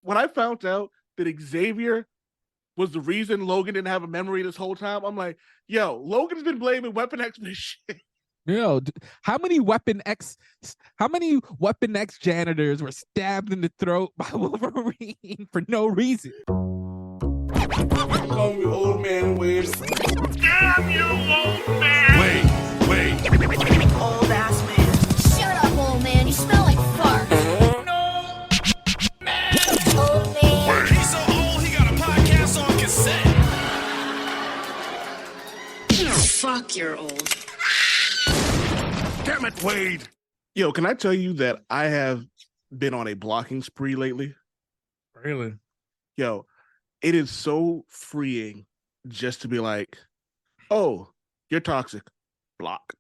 when I found out that Xavier was the reason Logan didn't have a memory this whole time, I'm like, yo, Logan's been blaming Weapon X for this shit. How many Weapon X janitors were stabbed in the throat by Wolverine for no reason? Call me old man Wade. Damn you, old man! Wait. Old ass man. Shut up, old man. You smell like fart. No, man! Old man. He's so old, he got a podcast on cassette. Fuck, you're old. Damn it, Wade. Yo, can I tell you that I have been on a blocking spree lately? Really? Yo, it is so freeing just to be like, oh, you're toxic. Block.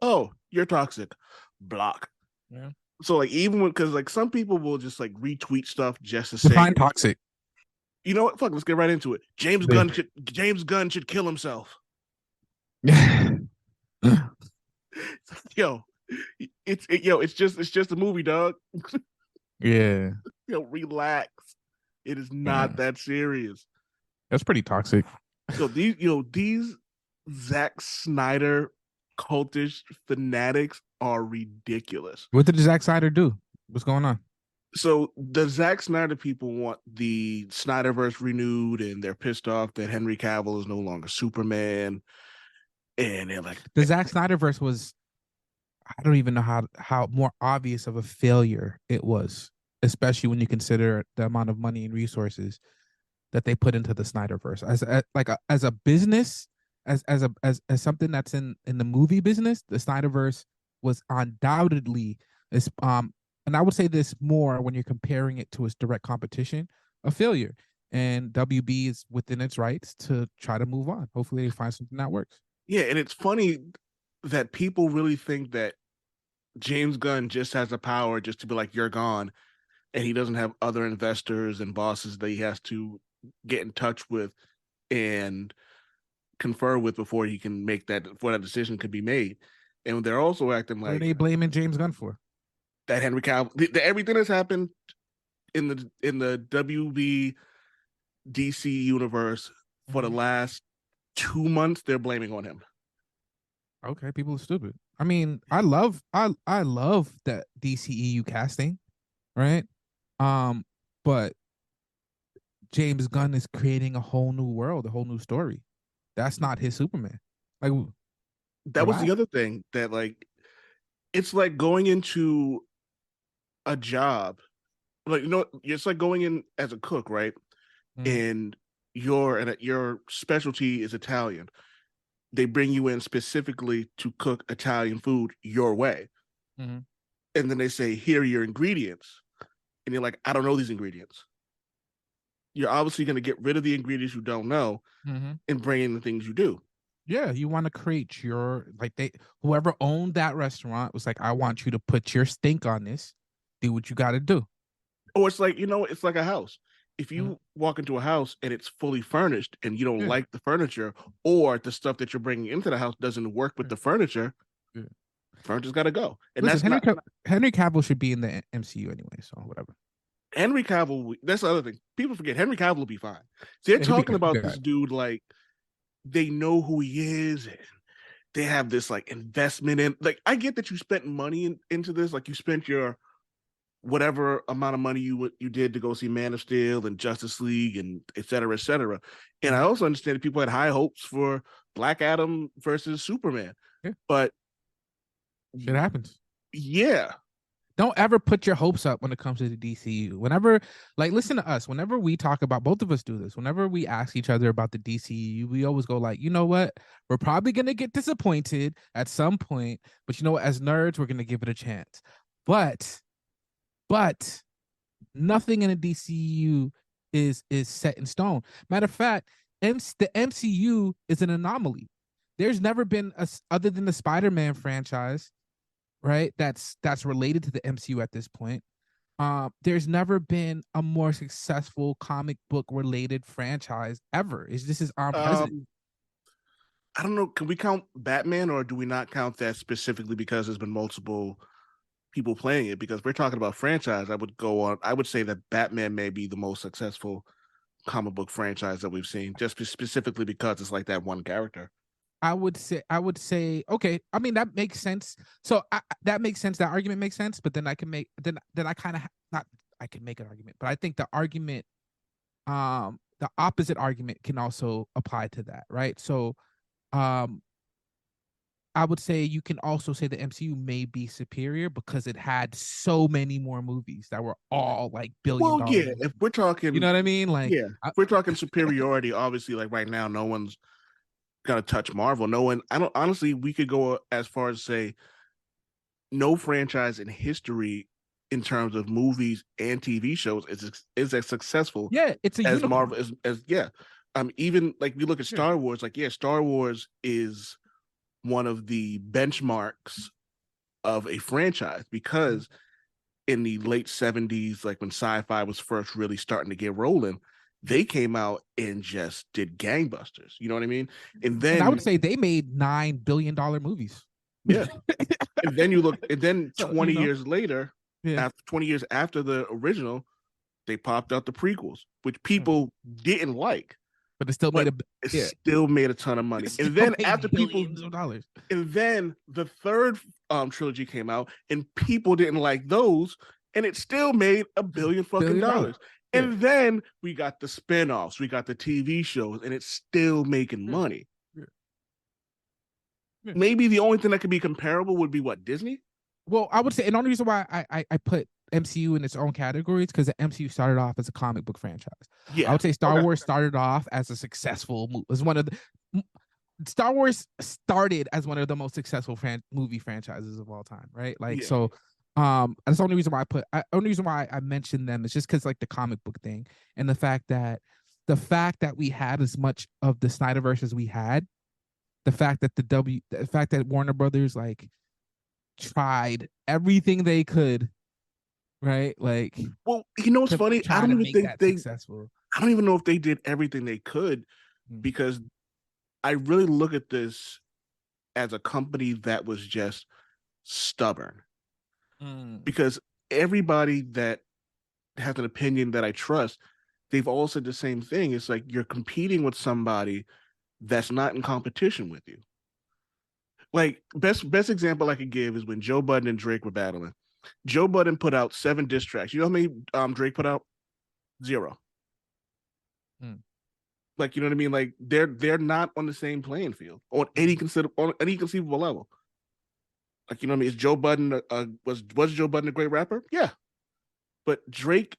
Oh, you're toxic. Block. Yeah. So like even when because like some people will just like retweet stuff just to say Define toxic. you know what? Fuck, let's get right into it. James Gunn should kill himself. Yo, it's just a movie, dog. Yeah. Relax. It is not that serious. That's pretty toxic. So these Zack Snyder cultish fanatics are ridiculous. What did Zack Snyder do? What's going on? So the Zack Snyder people want the Snyderverse renewed, and they're pissed off that Henry Cavill is no longer Superman. And they're like, The Zack Snyderverse was, I don't even know how more obvious of a failure it was, especially when you consider the amount of money and resources that they put into the Snyderverse as a business, as something that's in the movie business. The Snyderverse was undoubtedly and I would say this more when you're comparing it to its direct competition, a failure. And WB is within its rights to try to move on. Hopefully they find something that works. yeah, and it's funny that people really think that James Gunn just has the power just to be like, you're gone, and he doesn't have other investors and bosses that he has to get in touch with and confer with before he can make that decision could be made. And they're also acting What are like they blaming James Gunn for? that Henry Cavill, everything that's happened in the WB DC universe for the last 2 months, they're blaming on him. Okay, people are stupid. I mean, I love that DCEU casting, right? But James Gunn is creating a whole new world, a whole new story. That's not his Superman. Like that was the other thing that like it's like going into a job, like it's like going in as a cook, right? And your specialty is Italian. They bring you in specifically to cook Italian food your way. And then they say, here are your ingredients. And you're like, I don't know these ingredients. You're obviously going to get rid of the ingredients you don't know and bring in the things you do. Yeah, you want to create your, whoever owned that restaurant was like, I want you to put your stink on this. Do what you got to do. Or it's like, it's like a house. If you walk into a house and it's fully furnished and you don't like the furniture, or the stuff that you're bringing into the house doesn't work with the furniture, furniture's got to go. And listen, Henry Cavill should be in the MCU anyway, so whatever. Henry Cavill, that's the other thing. People forget Henry Cavill will be fine. They're talking about this dude like they know who he is and they have this like investment in. Like, I get that you spent money into this, like you spent your whatever amount of money you did to go see Man of Steel and Justice League and et cetera, et cetera. And I also understand that people had high hopes for Black Adam versus Superman. Yeah. But shit happens. Yeah. Don't ever put your hopes up when it comes to the DCU. Whenever, listen to us. Whenever we talk about, both of us do this. Whenever we ask each other about the DCU, we always go like, you know what? We're probably going to get disappointed at some point. But you know what? As nerds, we're going to give it a chance. But nothing in the DCU is set in stone. Matter of fact, the MCU is an anomaly. There's never been other than the Spider-Man franchise, right? That's related to the MCU at this point. There's never been a more successful comic book related franchise ever. This is unprecedented. I don't know. Can we count Batman, or do we not count that specifically because there's been multiple people playing it, because we're talking about franchise. I would say that Batman may be the most successful comic book franchise that we've seen, just specifically because it's like that one character. I would say, okay. I mean, that makes sense. So that makes sense. That argument makes sense. But then I can make, then I kind of not, I can make an argument, but I think the argument, the opposite argument can also apply to that, right? So, I would say you can also say the MCU may be superior because it had so many more movies that were all like billion dollar. Yeah, if we're talking, you know what I mean? Like, yeah, if we're talking superiority, obviously, like right now, no one's gonna touch Marvel. No one. I don't honestly. We could go as far as say, no franchise in history, in terms of movies and TV shows, is as successful. Yeah, it's as Marvel as yeah. Even like you look at Star Wars, like Star Wars is one of the benchmarks of a franchise, because in the late 70s, like when sci-fi was first really starting to get rolling, they came out and just did gangbusters. You know what I mean? And then I would say they made $9 billion movies. Yeah. And then you look, and then 20 you know? years later, after 20 years after the original, they popped out the prequels, which people didn't like. But it still made still made a ton of money. And then after billions of dollars. And then the third trilogy came out, and people didn't like those, and it still made $1 billion fucking dollars. Yeah. And then we got the spinoffs, we got the TV shows, and it's still making money. Yeah. Maybe the only thing that could be comparable would be what, Disney? Well, I would say, and the only reason why I put MCU in its own categories, because the MCU started off as a comic book franchise. Yeah, I would say Star Wars started off as a successful Star Wars started as one of the most successful movie franchises of all time, right? Like, so that's the only reason why I mentioned them is just because like the comic book thing, and the fact that we had as much of the Snyderverse as we had, the fact that Warner Brothers like tried everything they could. Right, like, well, you know what's funny? I don't even think they successful. I don't even know if they did everything they could, because I really look at this as a company that was just stubborn. Because everybody that has an opinion that I trust, they've all said the same thing. It's like you're competing with somebody that's not in competition with you. Like best example I could give is when Joe Budden and Drake were battling. Joe Budden put out 7 diss tracks. You know how many Drake put out? 0. Like, you know what I mean? Like they're not on the same playing field on any conceivable level. Like, you know what I mean? Is Joe Budden was Joe Budden a great rapper? Yeah, but Drake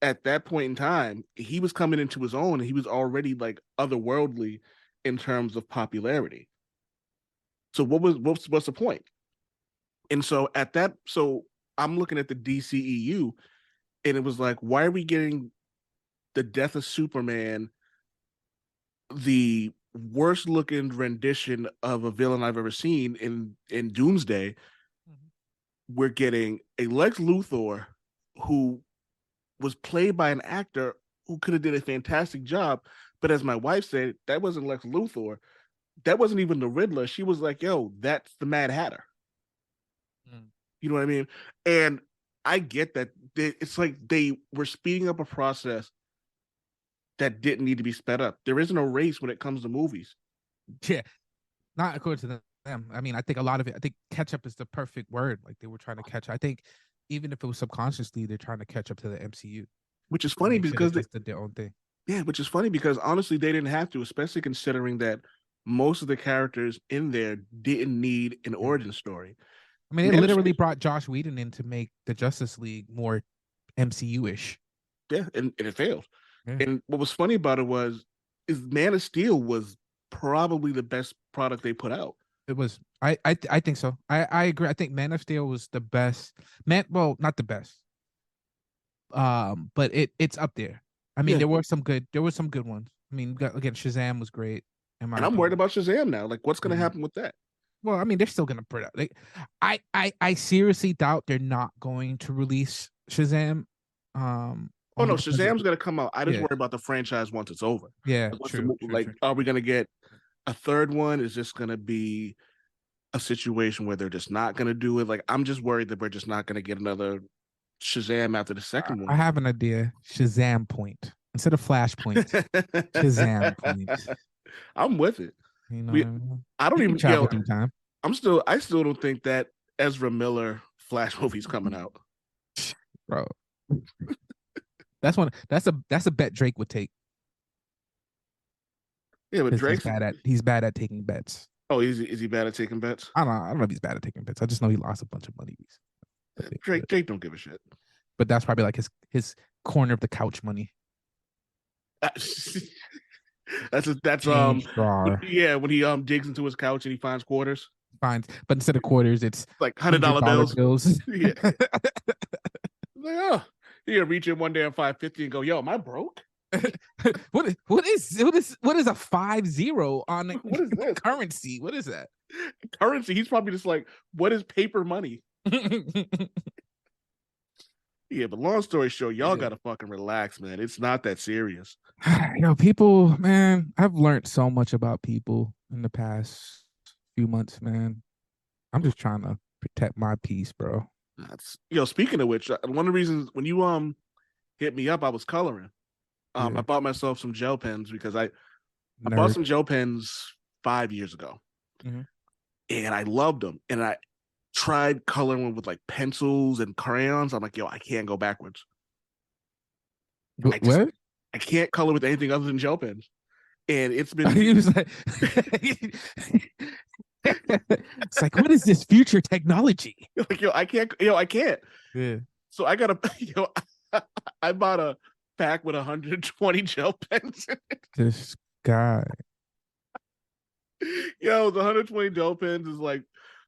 at that point in time, he was coming into his own, and he was already like otherworldly in terms of popularity. So what's the point? And so I'm looking at the DCEU, and it was like, why are we getting the death of Superman, the worst looking rendition of a villain I've ever seen in Doomsday? Mm-hmm. We're getting a Lex Luthor who was played by an actor who could have did a fantastic job, but as my wife said, that wasn't Lex Luthor. That wasn't even the Riddler. She was like, yo, that's the Mad Hatter. You know what I mean? And I get that it's like they were speeding up a process that didn't need to be sped up. There isn't a race when it comes to movies. Yeah, not according to them. I mean, I think a lot of it, I think catch up is the perfect word. Like they were trying to catch. I think even if it was subconsciously, they're trying to catch up to the MCU. Which is funny because they did their own thing. Yeah, which is funny because honestly, they didn't have to, especially considering that most of the characters in there didn't need an origin story. I mean, they literally brought Joss Whedon in to make the Justice League more MCU-ish. Yeah, and it failed. Yeah. And what was funny about it is Man of Steel was probably the best product they put out. It was. I think so. I agree. I think Man of Steel was the best. Well, not the best. But it's up there. I mean, there were some good ones. I mean, again, Shazam was great. And I'm worried about Shazam now. Like, what's going to happen with that? Well, I mean, they're still gonna put out. Like, I seriously doubt they're not going to release Shazam. Oh no, Shazam's gonna come out. I just worry about the franchise once it's over. Yeah, true. Are we gonna get a third one? Is this gonna be a situation where they're just not going to do it. Like, I'm just worried that we're just not going to get another Shazam after the second I one. have an idea. Shazam Point instead of Flashpoint. Shazam Point. I'm with it. You know, We- what I mean? I don't You can even travel through time. I still don't think that Ezra Miller Flash movie's coming out. Bro. That's a bet Drake would take. Yeah, but 'Cause Drake's he's bad at taking bets. Oh, is he bad at taking bets? I don't know if he's bad at taking bets. I just know he lost a bunch of money. Drake don't give a shit. But that's probably like his corner of the couch money. That's James Starr yeah, when he digs into his couch and he finds quarters, finds, but instead of quarters, it's like $100 bills. Yeah. Like, oh, you reach in one day on 550 and go, yo, am I broke? what is a 50 on What is this? currency? What is that? Currency. He's probably just like, what is paper money? Yeah, but long story short, y'all gotta fucking relax, man. It's not that serious. People, man, I've learned so much about people in the past few months, man. I'm just trying to protect my peace, bro. That's speaking of which, one of the reasons when you hit me up, I was coloring. I bought myself some gel pens because I bought some gel pens 5 years ago, and I loved them. And I tried coloring with like pencils and crayons. I'm like, yo, I can't go backwards. What? I can't color with anything other than gel pens. And it's been He was like, it's like, what is this future technology? like, I can't. Yeah. So I got I bought a pack with 120 gel pens in it. This guy. The 120 gel pens is like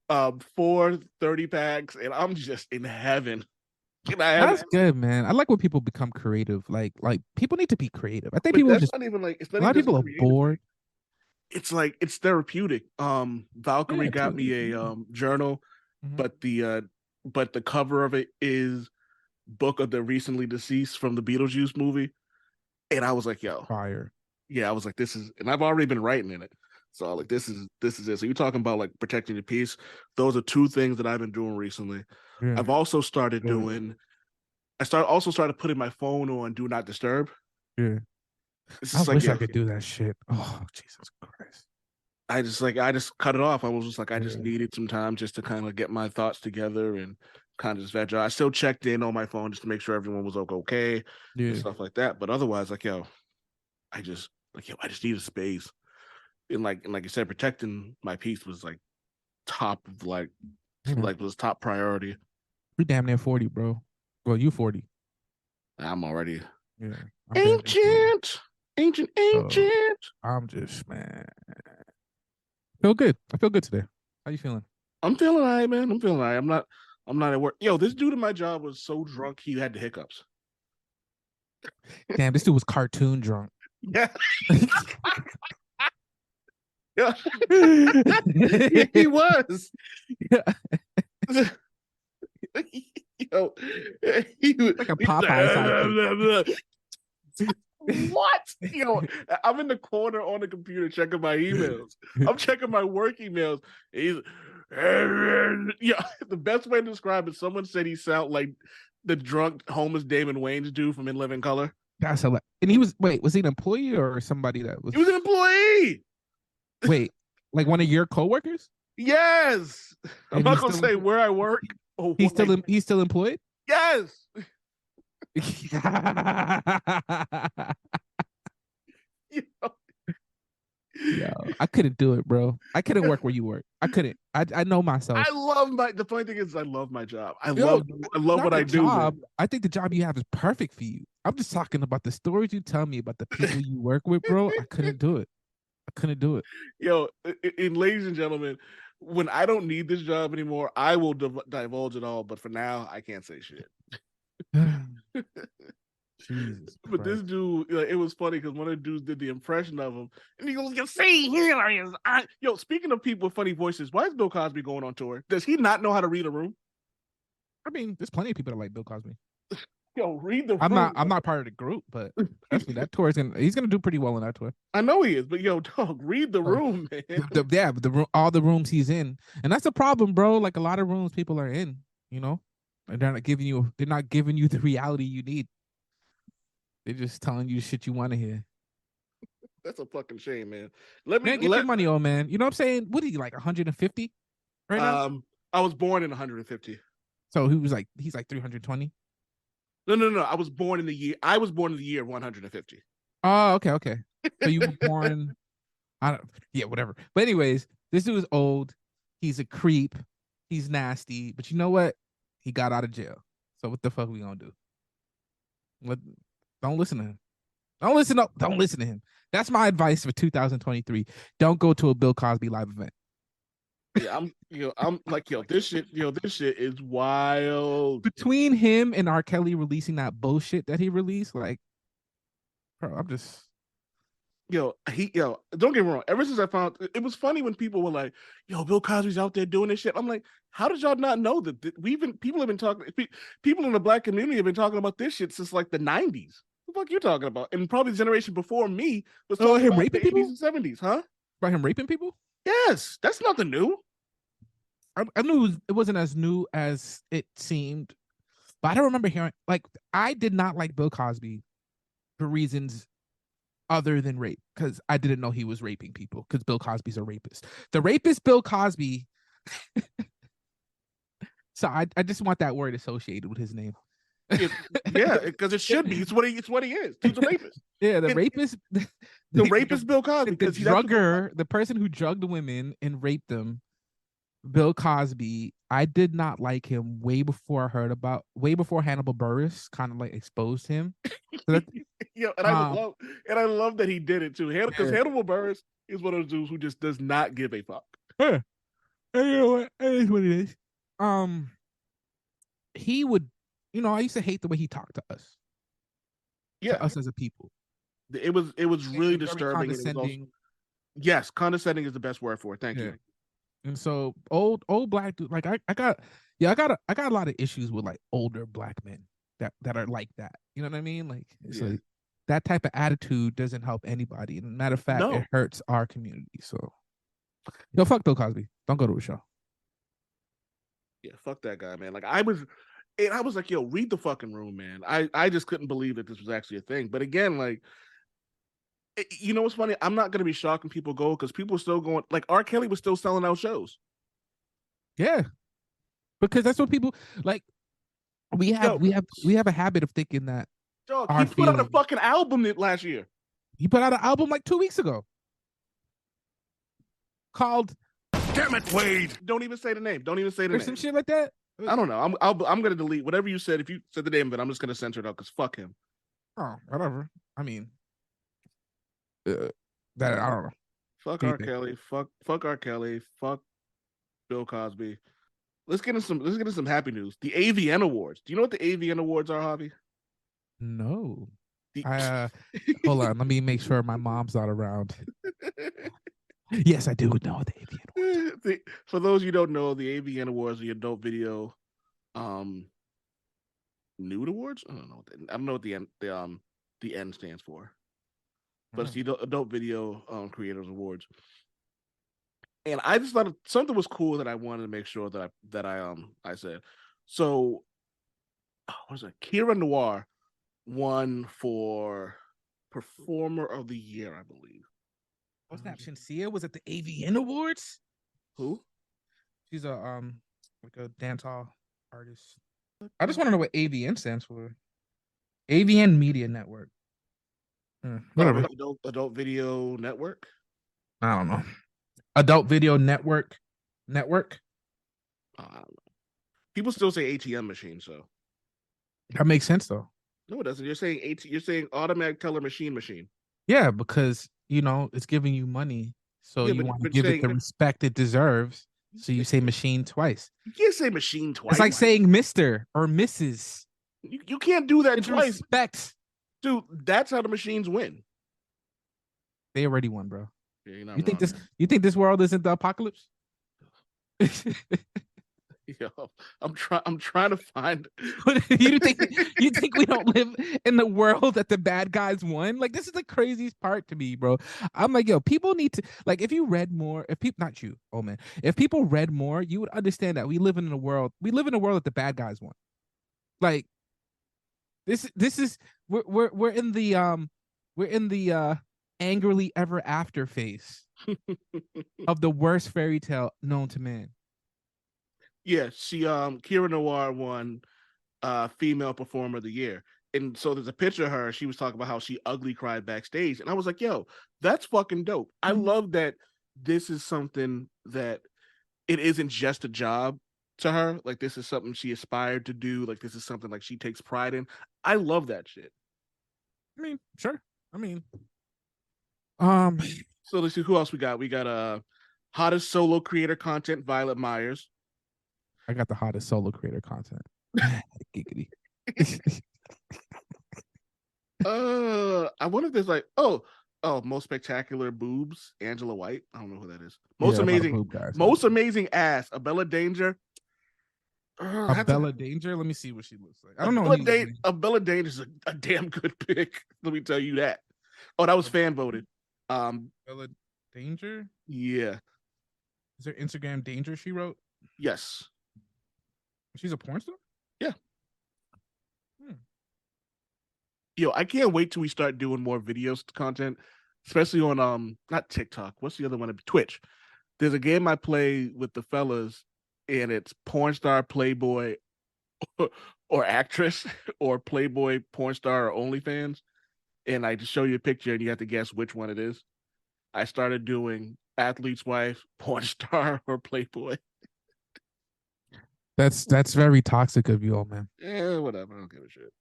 4 30 packs, and I'm just in heaven. That's good, man. I like when people become creative. Like people need to be creative. I think But people that's just not even like, it's not a lot of even people are creative. bored. It's like, it's therapeutic. Valkyrie Yeah, got me a journal, Mhm. but the cover of it is Book of the Recently Deceased from the Beetlejuice movie, and I was like, yo, Fire. yeah, I was like, this is, and I've already been writing in it, so like, this is it. So you're talking about like protecting your peace. Those are two things that I've been doing recently. Yeah. I've also started Good. started putting my phone on Do Not Disturb. Yeah. It's I just like, wish yo, I could do that shit. Oh, Jesus Christ. I just cut it off. I was just like, I just Yeah. needed some time just to kind of get my thoughts together and kind of just veg out. I still checked in on my phone just to make sure everyone was okay Yeah. and stuff like that. But otherwise, like, I just need a space. And like you said, protecting my peace was like top of was top priority. You're damn near 40, bro. Well, you 40. I'm already Yeah. I'm damn near 40. ancient. I'm just, man. Feel good. I feel good today. How you feeling? I'm feeling all right, man. I'm feeling all right. I'm not at work. Yo, this dude at my job was so drunk he had the hiccups. Damn, this dude was cartoon drunk. Yeah. Yeah. He was. Yeah. Yo, he was Like a Popeye What? I'm in the corner on the computer checking my emails. I'm checking my work emails. He's the best way to describe it, someone said he sounded like the drunk homeless Damon Wayans dude from In Living Color. That's a lot. And he was he an employee or somebody that was He was an employee. wait, like one of your coworkers? Yes. I'm And not he's gonna still say where I work. Oh, He's still employed? yes. Yo, I couldn't do it, bro. I couldn't work where you work. I couldn't. I know myself. I love the funny thing is I love my job. I Yo, love not what the I do. job. Man. I think the job you have is perfect for you. I'm just talking about the stories you tell me about the people you work with, bro. I couldn't do it. I couldn't do it. Yo, and ladies and gentlemen, when I don't need this job anymore, I will divulge it all. But for now, I can't say shit. Jesus But this Christ. dude, it was funny because one of the dudes did the impression of him, and he goes, "You see, here he is." Yo, speaking of people with funny voices, why is Bill Cosby going on tour? Does he not know how to read a room? I mean, there's plenty of people that like Bill Cosby. Yo, read the I'm room. not part of the group, but trust me, that tour is he's gonna do pretty well on that tour. I know he is, but yo, dog, read the room, man. All the rooms he's in, and that's the problem, bro. Like a lot of rooms people are in, you know, and they're not giving you the reality you need. They're just telling you shit you want to hear. That's a fucking shame, man. Get your money, old man. You know what I'm saying? What are you like 150 right now? I was born in 150. So he's like 320. No. I was born in the year of 150. Oh, okay. So you were born. Whatever. But anyways, this dude is old. He's a creep. He's nasty. But you know what? He got out of jail. So what the fuck we gonna do? Don't listen to him. Don't listen to him. That's my advice for 2023. Don't go to a Bill Cosby live event. Yeah, I'm like, this shit is wild. Between him and R. Kelly releasing that bullshit that he released, like, bro, I'm just. Don't get me wrong. Ever since I found it was funny when people were like, Bill Cosby's out there doing this shit. I'm like, how did y'all not know that people have been talking, people in the black community have been talking about this shit since like the 90s. What the fuck you talking about? And probably the generation before me was talking him about raping the people? 80s and 70s, huh? About him raping people? Yes, that's nothing new. I knew it wasn't as new as it seemed, but I don't remember hearing, like, I did not like Bill Cosby for reasons other than rape, because I didn't know he was raping people, because Bill Cosby's a rapist. The rapist Bill Cosby. So I just want that word associated with his name. Yeah, because it should be. It's what he is. He's a rapist. Yeah, the rapist. The rapist Bill Cosby. The drugger, the person who drugged women and raped them, Bill Cosby. I did not like him way before Hannibal Buress kind of like exposed him. So I love that he did it too. Because Hannibal Buress is one of those dudes who just does not give a fuck. Yeah. And you know what? It is what it is. He would, I used to hate the way he talked to us. Yeah, to us as a people. It was really disturbing. Condescending. Yes, condescending is the best word for it. Thank you. And so old black dude, like I got a lot of issues with like older black men that are like that. You know what I mean? Like it's like that type of attitude doesn't help anybody. And matter of fact, it hurts our community. So fuck Bill Cosby. Don't go to a show. Yeah, fuck that guy, man. Like I was like, read the fucking room, man. I just couldn't believe that this was actually a thing. But again, like, you know what's funny? I'm not gonna be shocked when people go, because people are still going. Like R. Kelly was still selling out shows. Yeah, because that's what people like. We have a habit of thinking that. Dog, he put out a fucking album last year. He put out an album like 2 weeks ago called. Damn it, Wade! Don't even say the name. Or some shit like that. I don't know. I'm gonna delete whatever you said. If you said the name of it, I'm just gonna censor it out because fuck him. Oh, whatever. I mean, that I don't know. Fuck R. Kelly. Fuck R. Kelly. Fuck Bill Cosby. Let's get into some happy news. The AVN Awards. Do you know what the AVN Awards are, Javi? No. Hold on. Let me make sure my mom's not around. Yes, I do know the AVN Awards. For those you don't know, the AVN Awards are the Adult Video Nude Awards. I don't know what the N stands for, but it's the Adult Video Creators Awards. And I just thought something was cool that I wanted to make sure that I said. So, what was it? Kira Noir won for Performer of the Year, I believe. What's that? Shinsia was at the AVN Awards. Who? She's a like a dancehall artist. I just want to know what AVN stands for. AVN Media Network. Whatever. Adult Video Network. I don't know. Adult Video Network. I don't know. People still say ATM machine, so that makes sense though. No, it doesn't. You're saying automatic teller machine. Yeah, because it's giving you money, so you want to give it the respect it deserves. So you say machine twice. You can't say machine twice. It's like saying Mr. or Mrs. You can't do that twice. Respect. Dude, that's how the machines win. They already won, bro. Yeah, you think this world isn't the apocalypse? Yo, I'm trying to find. you think we don't live in the world that the bad guys won? Like, this is the craziest part to me, bro. I'm like, yo, people need to, like, if you read more, if people, not you, oh man, if people read more, you would understand that we live in a world that the bad guys won. Like, this is we're in the angrily ever after phase of the worst fairy tale known to man. Yeah, she Kira Noir won female performer of the year. And so there's a picture of her. She was talking about how she ugly cried backstage. And I was like, yo, that's fucking dope. I love that this is something that it isn't just a job to her. Like, this is something she aspired to do. Like, this is something like she takes pride in. I love that shit. I mean, sure. I mean, so let's see who else we got. We got hottest solo creator content, Violet Myers. I got the hottest solo creator content. Giggity. I wonder if there's like most spectacular boobs, Angela White. I don't know who that is. Most amazing ass, Abella Danger. Abella Danger. Let me see what she looks like. I don't know. Abella Danger is a damn good pick. Let me tell you that. Oh, that was fan voted. Abella Danger. Yeah. Is there Instagram Danger? She wrote. Yes. She's a porn star? Yeah. Yo, I can't wait till we start doing more videos content, especially on not TikTok. What's the other one? Twitch. There's a game I play with the fellas, and it's porn star, Playboy, or actress, or Playboy, porn star, or OnlyFans. And I just show you a picture, and you have to guess which one it is. I started doing athlete's wife, porn star, or Playboy. That's very toxic of you, old man. Yeah, whatever. I don't give a shit.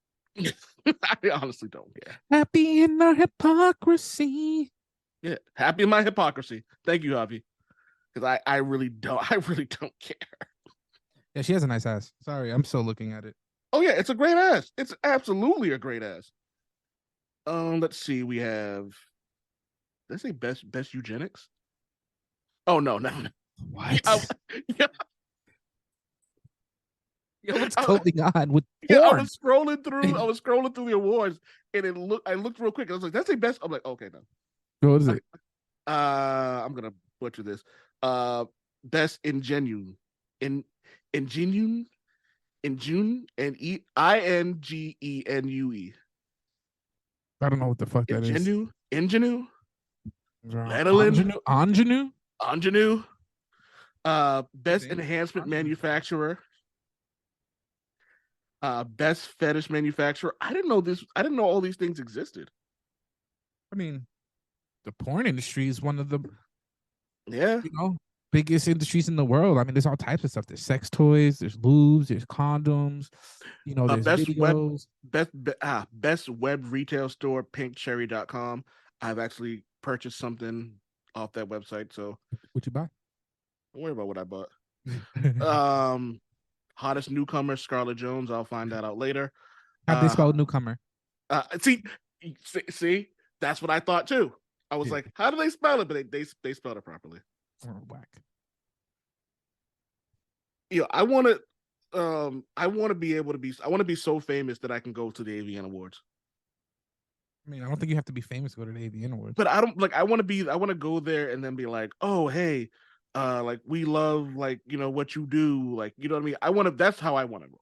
I honestly don't care. Happy in our hypocrisy. Yeah, happy in my hypocrisy. Thank you, Javi. Because I really don't care. Yeah, she has a nice ass. Sorry, I'm still looking at it. Oh yeah, it's a great ass. It's absolutely a great ass. Let's see. We have. Did I say best eugenics? Oh no. What? Yeah. Yo, what's going on with porn? Yeah, I was scrolling through the awards, and I looked real quick. I was like, "That's the best." I'm like, "Okay, no." What is it? I'm gonna butcher this. Best ingenue, ingenue, and INGENUE. I don't know what the fuck that is. Ingenue. Ingenue. Best enhancement manufacturer. Best fetish manufacturer. I didn't know all these things existed. I mean, the porn industry is one of the Yeah. biggest industries in the world. I mean, there's all types of stuff. There's sex toys, there's lubes, there's condoms, there's videos. Best web retail store, pinkcherry.com. I've actually purchased something off that website. So what you buy? Don't worry about what I bought. Hottest newcomer, Scarlett Jones. I'll find that out later. How they spell newcomer? See, that's what I thought too. I was like, how do they spell it? But they spelled it properly. Oh, whack. I want to be so famous that I can go to the AVN Awards. I mean, I don't think you have to be famous to go to the AVN Awards. But I want to go there and then be like, oh, hey, like we love what you do, like, you know what I mean? That's how I want to go.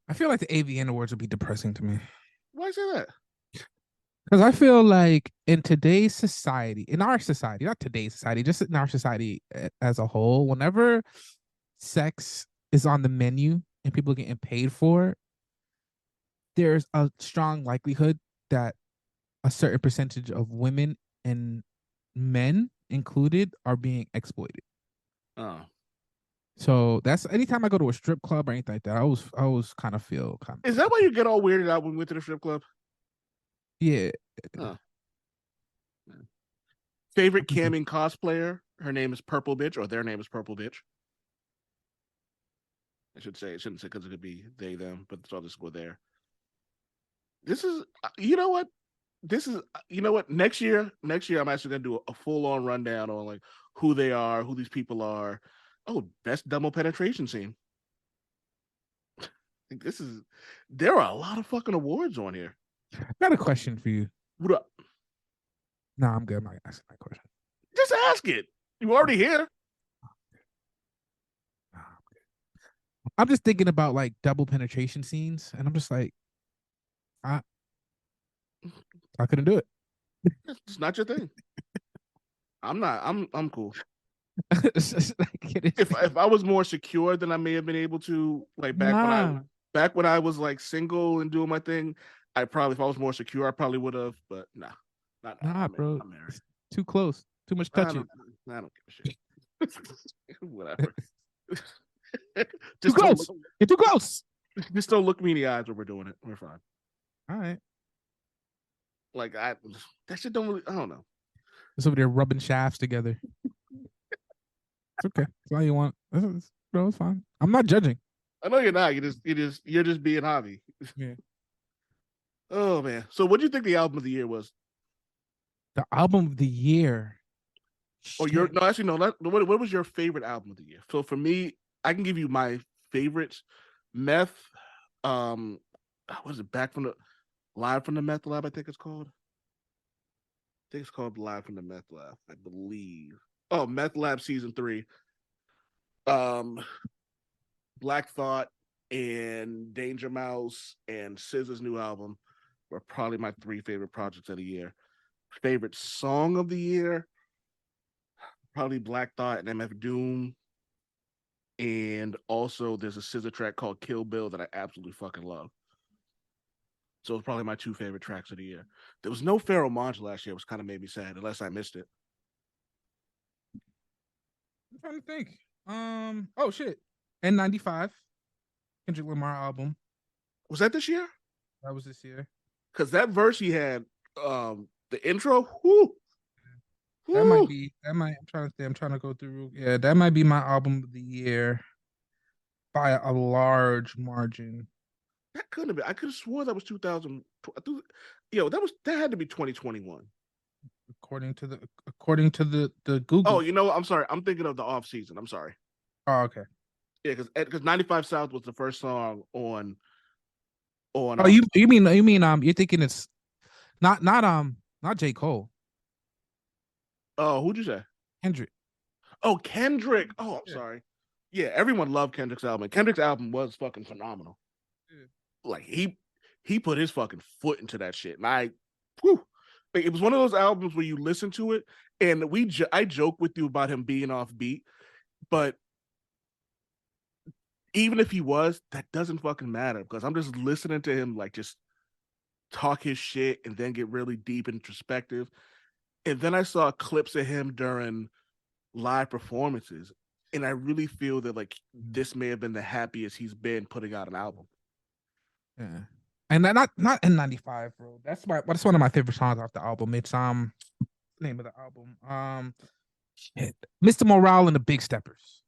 I feel like the AVN Awards would be depressing to me. Why say that? Because I feel like in today's society, not today's society, just in our society as a whole, whenever sex is on the menu and people are getting paid for it, there's a strong likelihood that a certain percentage of women and men included are being exploited. Oh. So that's anytime I go to a strip club or anything like that, I always kind of feel Is that why you get all weirded out when we went to the strip club? Yeah. Oh. Favorite camming cosplayer? Her name is Purple Bitch, or their name is Purple Bitch. I should say. It shouldn't say because it could be they, them, but so I'll just go there. This is, you know what? Next year, I'm actually gonna do a full-on rundown on like who they are, who these people are. Oh, best double penetration scene. There are a lot of fucking awards on here. I got a question for you. What up? No, I'm good. I'm not asking that question. Just ask it. You already here. I'm just thinking about like double penetration scenes, and I'm just like, I couldn't do it. It's not your thing. I'm not. I'm cool. It's just like, If I was more secure, then I may have been able to, like, back when I was like single and doing my thing. I probably, if I was more secure, I probably would have. But nah, bro. I'm married. It's too close. Too much touching. I don't give a shit. Whatever. Too close. You're too close. Just don't look me in the eyes when we're doing it. We're fine. All right. Like, that shit don't really. I don't know. It's over there rubbing shafts together. It's okay. That's all you want. Bro, it's fine. I'm not judging. I know you're not. You're just being Javi. Yeah. Oh man. So what do you think the album of the year was? The album of the year. Or Shit. what was your favorite album of the year? So for me, I can give you my favorites. Meth, what is it? Live from the Meth Lab, I think it's called. I think it's called Live from the Meth Lab, I believe. Oh, Meth Lab Season 3. Black Thought and Danger Mouse and SZA's new album were probably my 3 favorite projects of the year. Favorite song of the year, probably Black Thought and MF Doom. And also there's a SZA track called Kill Bill that I absolutely fucking love. So it's probably my 2 favorite tracks of the year. There was no Pharoah Monch last year, which kind of made me sad, unless I missed it. I'm trying to think. Oh shit. N95. Kendrick Lamar album. Was that this year? That was this year. Because that verse he had, the intro, whoo. That might be. I'm trying to think. I'm trying to go through. Yeah, that might be my album of the year by a large margin. That couldn't have been. I could have swore that was 2000. That had to be 2021. According to the Google. Oh, you know, I'm sorry. I'm thinking of the off season. I'm sorry. Oh, okay. Yeah, because 95 South was the first song on. Oh, you mean you're thinking it's not J. Cole. Oh, who'd you say? Kendrick. Oh, Kendrick. Oh, I'm sorry. Yeah, everyone loved Kendrick's album. Kendrick's album was fucking phenomenal. Yeah. Like he put his fucking foot into that shit, and it was one of those albums where you listen to it, and I joke with you about him being off beat, but even if he was, that doesn't fucking matter because I'm just listening to him like just talk his shit and then get really deep introspective. And then I saw clips of him during live performances, and I really feel that like this may have been the happiest he's been putting out an album. Yeah, and that not N95, bro. That's one of my favorite songs off the album. It's name of the album. Mr. Morale and the Big Steppers.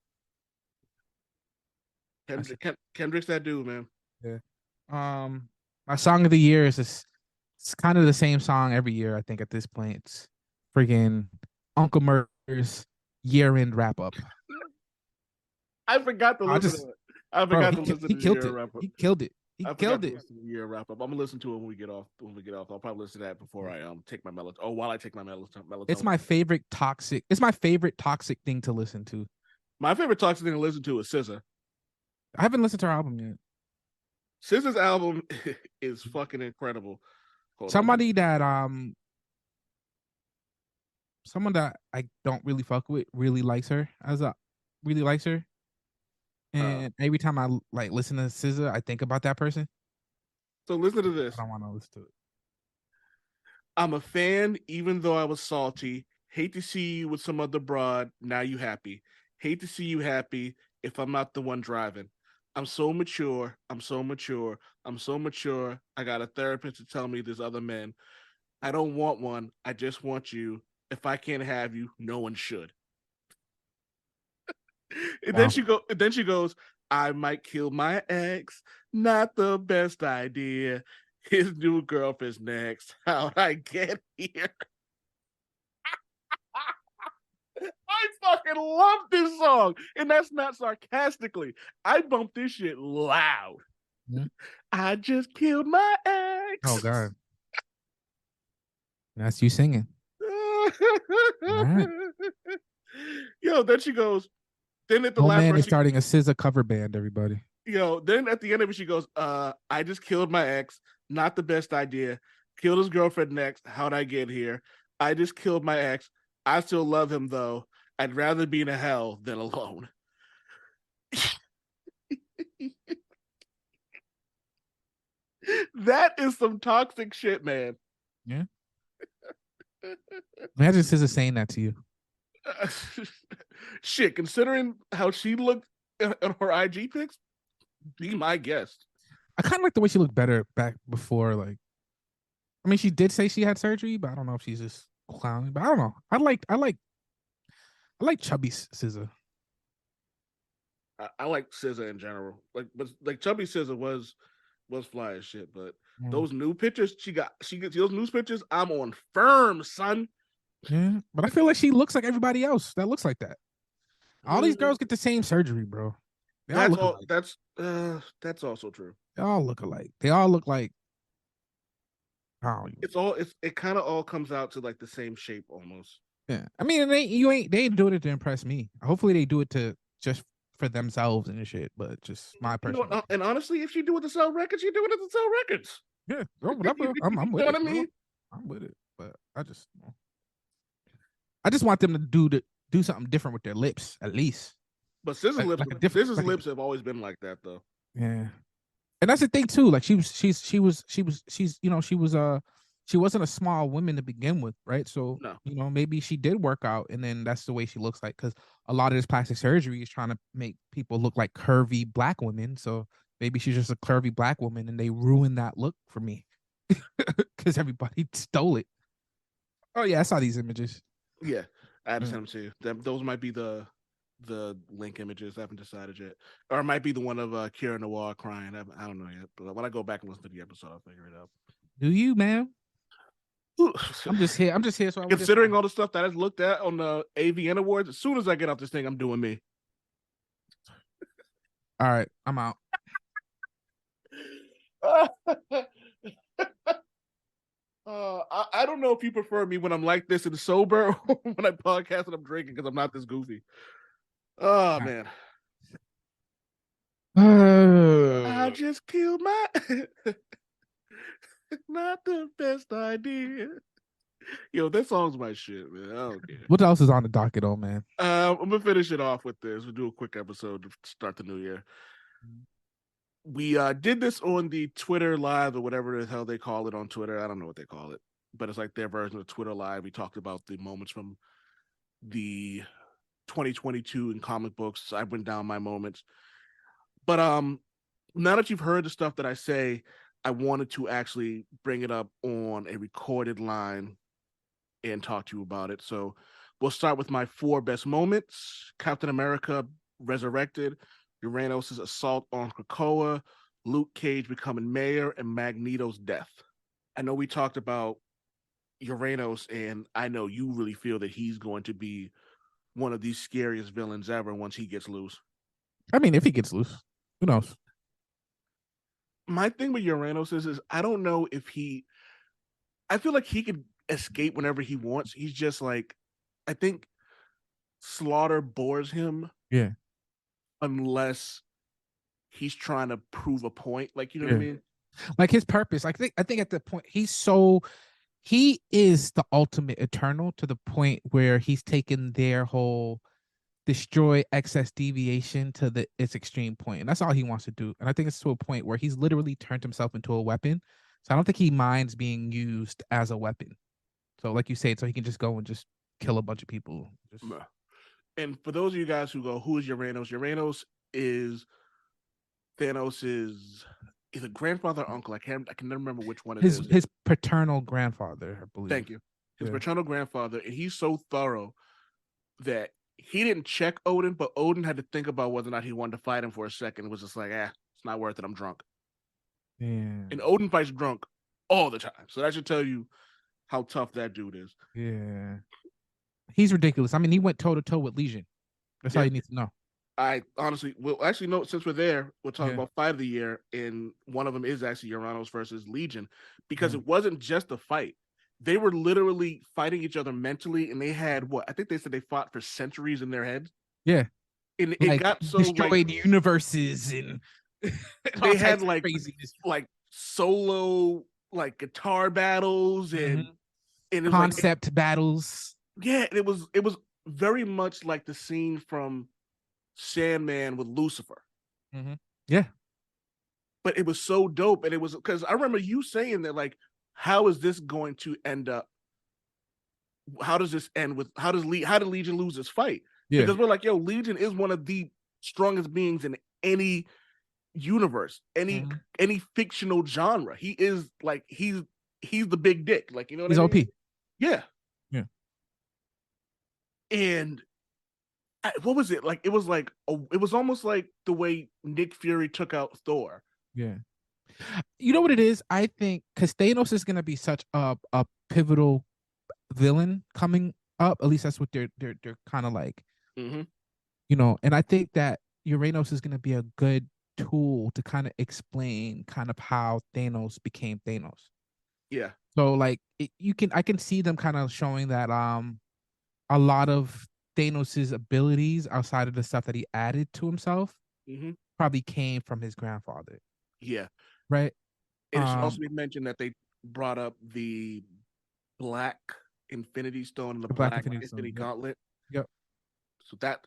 Kendrick's that dude, man. Yeah. My song of the year is this. It's kind of the same song every year. I think at this point, it's freaking Uncle Murder's year-end wrap-up. I forgot to listen to it. I forgot to listen to the year wrap-up. He killed it. He killed it. Year wrap-up. I'm gonna listen to it when we get off. I'll probably listen to that before I take my melatonin. Oh, while I take my melatonin. It's my favorite toxic. It's my favorite toxic thing to listen to. My favorite toxic thing to listen to is SZA. I haven't listened to her album yet. SZA's album is fucking incredible. Someone that I don't really fuck with really likes her and every time I like listen to SZA, I think about that person. So listen to this. I don't want to listen to it. I'm a fan, even though I was salty. Hate to see you with some other broad. Now you happy. Hate to see you happy if I'm not the one driving. I'm so mature. I'm so mature. I'm so mature. I got a therapist to tell me there's other men. I don't want one. I just want you. If I can't have you, no one should. And Wow. then she goes, I might kill my ex. Not the best idea. His new girlfriend's next. How'd I get here? I fucking love this song. And that's not sarcastically. I bumped this shit loud. Mhm. I just killed my ex. Oh God, that's you singing. Right. Yo, then she goes. Then at the Oh last man verse, is starting a SZA cover band. Everybody. then at the end of it, she goes, I just killed my ex. Not the best idea. Killed his girlfriend next. How'd I get here? I just killed my ex. I still love him though. I'd rather be in a hell than alone. That is some toxic shit, man. Yeah. Imagine SZA saying that to you. Shit, considering how she looked in her IG pics, be my guest. I kind of like the way she looked better back before. Like, I mean, she did say she had surgery, but I don't know if she's just clowning. But I don't know. I like chubby SZA. I like SZA in general. But chubby SZA was fly as shit. But Mm. those new pictures she gets those news pictures. I'm on firm, son. Yeah, but I feel like she looks like everybody else that looks like that. All these girls get the same surgery, bro. They all That's look all. alike. That's also true. They all look alike. They all look like. Oh, It kind of all comes out to like the same shape almost. yeah. I mean, they ain't doing it to impress me. Hopefully, they do it to just for themselves and shit. But just my personal. And honestly, if she do it to sell records, she do it to sell records. Yeah, whatever. I'm with You know it. what I mean? I'm with it, but I just want them to do something different with their lips, at least. But SZA's lips, like a different- SZA's like a- lips have always been like that, though. Yeah, and that's the thing too. Like she wasn't a small woman to begin with, right? So No. maybe she did work out, and then that's the way she looks like. Because a lot of this plastic surgery is trying to make people look like curvy black women. So maybe she's just a curvy black woman, and they ruined that look for me because everybody stole it. Oh yeah, I saw these images. Yeah, I had to send them to you. Those might be the link images. I haven't decided yet, or it might be the one of Kira Noir crying. I don't know yet. But when I go back and listen to the episode, I'll figure it out. Do you, man? I'm just here. So I Considering all the stuff that I looked at on the AVN Awards, as soon as I get off this thing, I'm doing me. All right, I'm out. I don't know if you prefer me when I'm like this and sober or when I podcast and I'm drinking because I'm not this goofy. Oh man. I just killed my not the best idea. Yo, that song's my shit, man. I don't care. What else is on the docket, old man? I'm gonna finish it off with this. We'll do a quick episode to start the new year. We did this on the Twitter Live or whatever the hell they call it on Twitter. I don't know what they call it, but it's like their version of Twitter Live. We talked about the moments from the 2022 in comic books. I went down my moments. But now that you've heard the stuff that I say, I wanted to actually bring it up on a recorded line and talk to you about it. So we'll start with my 4 best moments. Captain America Resurrected, Uranos' assault on Krakoa, Luke Cage becoming mayor, and Magneto's death. I know we talked about Uranos, and I know you really feel that he's going to be one of the scariest villains ever once he gets loose. I mean, if he gets loose, who knows? My thing with Uranos is I don't know if I feel like he could escape whenever he wants. He's just like, I think Slaughter bores him. Yeah. Unless he's trying to prove a point. Like, you know what I mean? Like his purpose. I think at the point he is the ultimate Eternal to the point where he's taken their whole destroy excess deviation to its extreme point. And that's all he wants to do. And I think it's to a point where he's literally turned himself into a weapon. So I don't think he minds being used as a weapon. So like you said, so he can just go and just kill a bunch of people. And for those of you guys who go, who is Uranos? Uranos is Thanos' either grandfather or uncle. I can never remember which one it is. His paternal grandfather, I believe. Thank you. His paternal grandfather, and he's so thorough that he didn't check Odin, but Odin had to think about whether or not he wanted to fight him for a second. It was just like, it's not worth it. I'm drunk. Yeah. And Odin fights drunk all the time. So that should tell you how tough that dude is. Yeah. He's ridiculous. I mean, he went toe to toe with Legion. That's all you need to know. I honestly, well, actually, no. Since we're there, we'll talk Yeah. about fight of the year, and one of them is actually Uranus versus Legion, because Mhm. it wasn't just a fight; they were literally fighting each other mentally, and they had what I think they said they fought for centuries in their heads, Yeah. and it Like got so like destroyed universes and all they had types of like craziness. solo like guitar battles, and Mhm. and it was like Concept battles. yeah, it was very much like the scene from Sandman with Lucifer. Yeah. But it was so dope, and it was because I remember you saying that like, how is this going to end up? How does this end with how did Legion lose this fight? Yeah. Because we're like, yo, Legion is one of the strongest beings in any universe, Mhm. any fictional genre. He is like he's the big dick, like you know what He's I mean? OP. Yeah. Yeah. And what was it like? It was like it was almost like the way Nick Fury took out Thor. Yeah. You know what it is? I think because Thanos is gonna be such a pivotal villain coming up. At least that's what they're kind of like, Mm-hmm. and I think that Uranus is gonna be a good tool to kind of explain kind of how Thanos became Thanos. Yeah. So like I can see them kind of showing that a lot of Thanos's abilities outside of the stuff that he added to himself Mm-hmm. probably came from his grandfather, Yeah. right? And it should also be mentioned that they brought up the Black Infinity Stone and the The Black Black Infinity Stone. Infinity Yep. Gauntlet. Yep. So that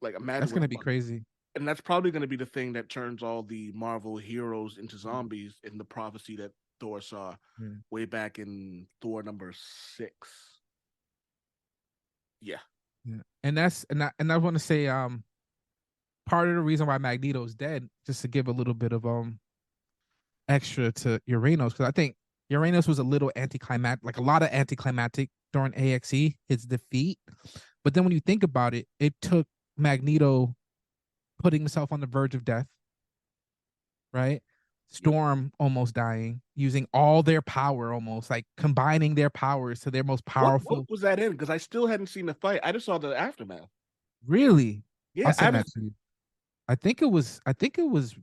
like imagine That's what gonna be crazy. and that's probably going to be the thing that turns all the Marvel heroes into zombies in the prophecy that Thor saw Yeah. way back in Thor number 6. Yeah. Yeah. And I want to say part of the reason why Magneto's dead, just to give a little bit of extra to Uranus, because I think Uranus was a little anticlimactic, like a lot of anticlimactic during AXE, his defeat. But then when you think about it, it took Magneto putting himself on the verge of death, right? Storm almost dying, using all their power, almost like combining their powers to their most What powerful. was that in? Because I still hadn't seen the fight. I just saw the aftermath. Really, Yeah, I'll I send that haven't. to you. I think it was. I think it was.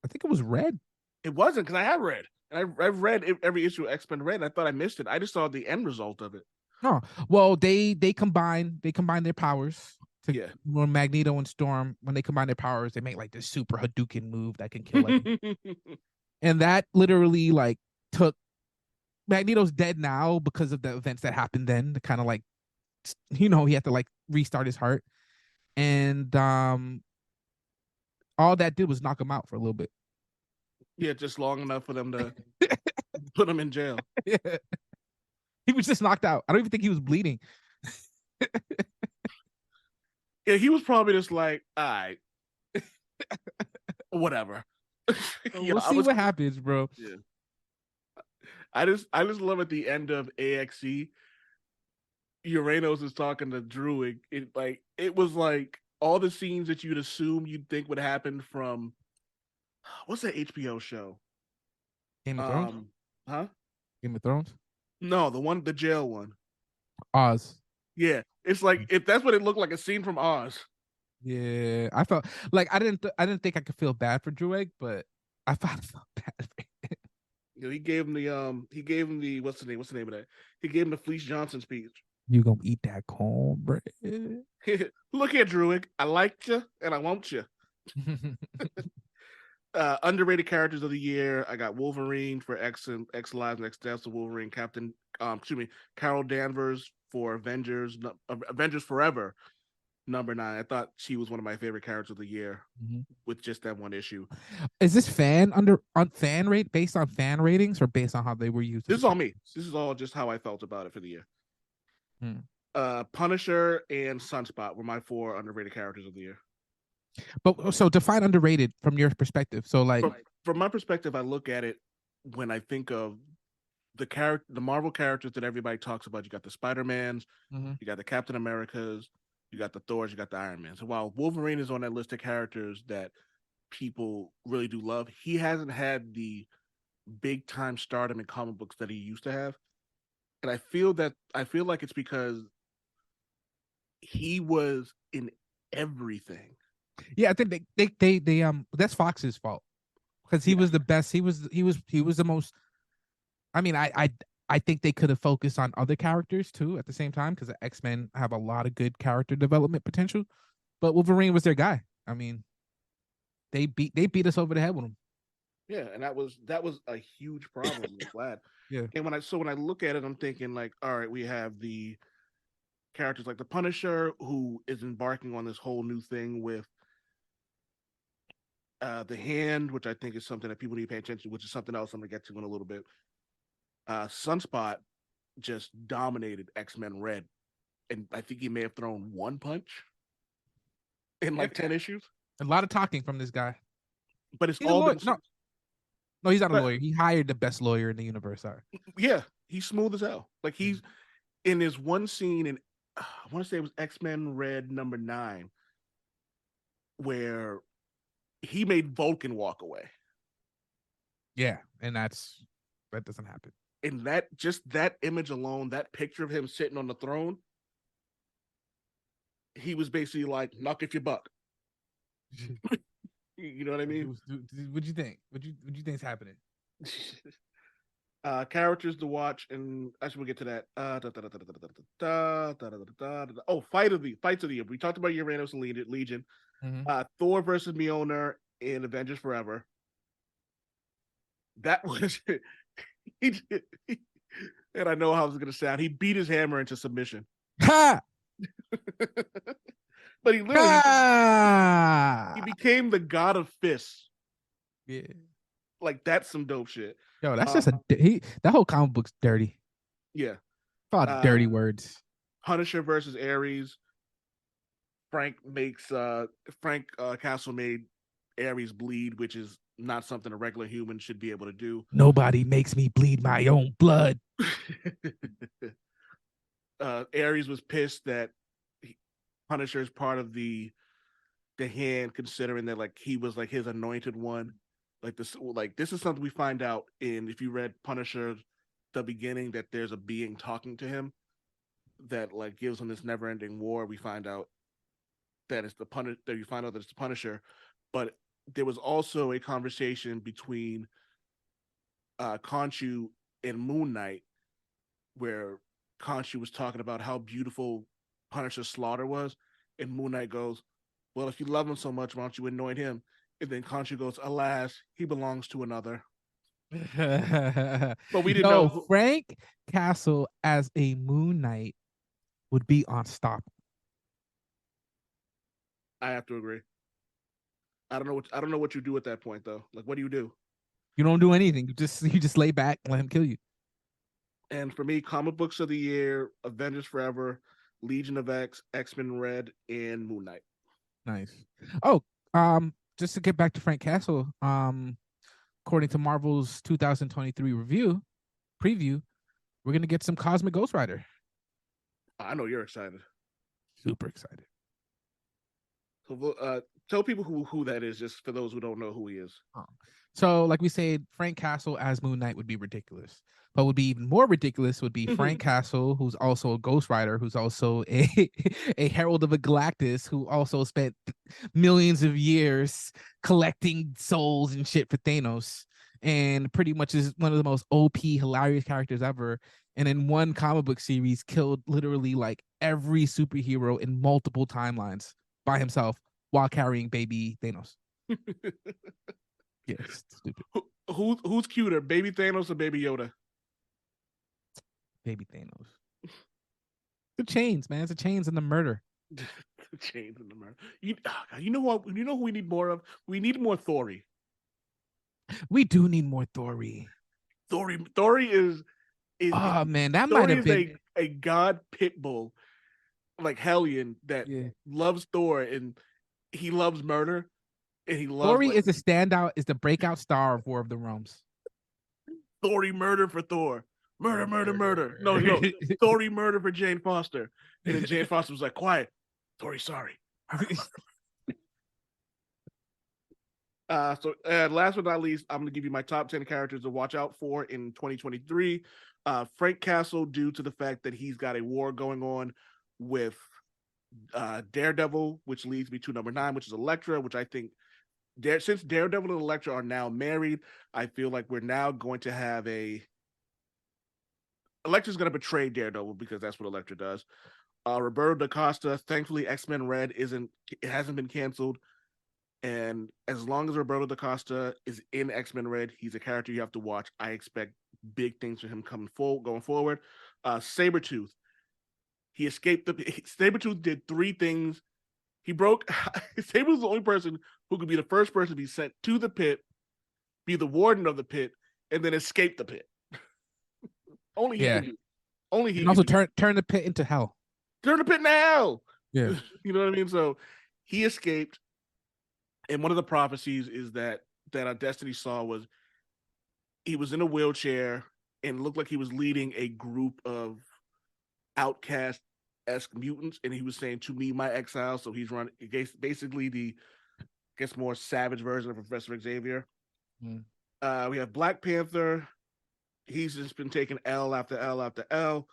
I think it was red. It wasn't because I have read. And I've read every issue of X-Men Red. And I thought I missed it. I just saw the end result of it. No, well, they combine their powers to Yeah. when Magneto and Storm, when they combine their powers, they make like this super Hadouken move that can kill everything. And that literally like took Magneto's dead now because of the events that happened then, to kind of like he had to like restart his heart. And all that did was knock him out for a little bit. Yeah, just long enough for them to put him in jail. Yeah. He was just knocked out. I don't even think he was bleeding. Yeah, he was probably just like, all right, whatever. We'll see what happens, bro. Yeah. I just love at the end of AXE, Uranus is talking to Druid. It was like all the scenes that you'd assume you'd think would happen from what's that HBO show? Game of Thrones? Huh? Game of Thrones? No, the jail one. Oz. Yeah. It's like if that's what it looked like, a scene from Oz. Yeah, I felt like I didn't think I could feel bad for Druid, but I felt bad for him. You know, he gave him the what's the name of that? He gave him the Fleece Johnson speech. You gonna eat that cornbread? Look here, Druid. I liked you and I want you. Underrated characters of the year. I got Wolverine for X Lives and X Deaths of Wolverine. Carol Danvers for Avengers Forever, number 9. I thought she was one of my favorite characters of the year with just that one issue. Is this based on fan ratings or based on how they were used? This is all me. This is all just how I felt about it for the year. Punisher and Sunspot were my 4 underrated characters of the year. But so define underrated from your perspective. So like from my perspective, I look at it when I think of the Marvel characters that everybody talks about. You got the Spider-Mans, you got the Captain Americas, you got the Thors, you got the Iron Man. So while Wolverine is on that list of characters that people really do love, he hasn't had the big time stardom in comic books that he used to have. And I feel like it's because he was in everything. Yeah, I think they that's Fox's fault because he Yeah. was the best. He was the most. I mean, I think they could have focused on other characters too at the same time because the X-Men have a lot of good character development potential, but Wolverine was their guy. I mean, they beat us over the head with him. Yeah, and that was a huge problem. I'm glad. Yeah. And when I look at it, I'm thinking like, all right, we have the characters like the Punisher, who is embarking on this whole new thing with the Hand, which I think is something that people need to pay attention to, which is something else I'm gonna get to in a little bit. Sunspot just dominated X-Men Red, and I think he may have thrown one punch in like 10 issues. A lot of talking from this guy. But it's He's a all lawyer. been No, he's not a But- lawyer. He hired the best lawyer in the universe. Sorry. yeah, he's smooth as hell. Like he's in this one scene in I want to say it was X-Men Red #9, where he made Vulcan walk away. Yeah, and that doesn't happen. And that image alone, that picture of him sitting on the throne, he was basically like, knock if you buck. You know what I mean? What'd you think? What'd you think's happening? Characters to watch, and actually we'll get to that. Oh, fights of the year. We talked about Uranus and Legion. Mhm. Thor versus Mjolnir in Avengers Forever. That was and I know how it's gonna sound. He beat his hammer into submission. Ha! But he literally Ha! he became the god of fists. Yeah. Like that's some dope shit. Yo, that's just that whole comic book's dirty. Yeah. A lot of dirty words. Punisher versus Ares. Frank Castle made Ares bleed, which is not something a regular human should be able to do. Nobody makes me bleed my own blood. Ares was pissed that Punisher is part of the Hand, considering that like he was like his anointed one. This is something we find out if you read Punisher, the beginning, that there's a being talking to him that like gives him this never-ending war. We find out that it's the Punisher, but there was also a conversation between Khonshu and Moon Knight where Khonshu was talking about how beautiful Punisher's slaughter was, and Moon Knight goes, well, if you love him so much, why don't you anoint him? And then Khonshu goes, alas, he belongs to another. But we didn't know. Frank Castle as a Moon Knight would be unstoppable. I have to agree. I don't know what you do at that point though. Like, what do you do? You don't do anything. You just lay back and let him kill you. And for me, comic books of the year: Avengers Forever, Legion of X, X-Men Red, and Moon Knight. Nice. Oh, just to get back to Frank Castle, according to Marvel's 2023 preview, we're gonna get some Cosmic Ghost Rider. I know you're excited. Super excited. So, tell people who that is, just for those who don't know who he is. So, like we said, Frank Castle as Moon Knight would be ridiculous. But would be even more ridiculous would be Frank Castle, who's also a Ghost Rider, who's also a Herald of a Galactus, who also spent millions of years collecting souls and shit for Thanos, and pretty much is one of the most OP, hilarious characters ever. And in one comic book series, killed literally like every superhero in multiple timelines by himself while carrying baby Thanos. Yes, stupid. Who's cuter, baby Thanos or baby Yoda? Baby Thanos. The chains, man. It's the chains and the murder. The chains and the murder. You know what? You know who we need more of? We need more Thori. We do need more Thori. Thori is Oh man, that Thori might have is been a god pit bull, like Hellion, that loves Thor and he loves murder. And he loves Thori is a standout, is the breakout star of War of the Realms. Thori murder for Thor. Murder. No. Thori murder for Jane Foster. And then Jane Foster was like, quiet. Thori, sorry. So last but not least, I'm going to give you my top 10 characters to watch out for in 2023. Frank Castle, due to the fact that he's got a war going on with Daredevil, which leads me to number 9, which is Elektra, which I think since Daredevil and Elektra are now married, I feel like we're now going to have Elektra's going to betray Daredevil because that's what Elektra does. Roberto da Costa, thankfully, X-Men Red hasn't been canceled. And as long as Roberto da Costa is in X-Men Red, he's a character you have to watch. I expect big things for him going forward. Sabretooth. He escaped Sabretooth did 3 things. He broke Saber was the only person who could be the first person to be sent to the pit, be the warden of the pit, and then escape the pit. Only he can do. Only he and also turn the pit into hell. Turn the pit into hell. Yeah. You know what I mean? So he escaped. And one of the prophecies is that Destiny saw was he was in a wheelchair and looked like he was leading a group of outcast-esque mutants, and he was saying, "To me, my exile." So he's running basically the, more savage version of Professor Xavier. We have Black Panther. He's just been taking L after L after L.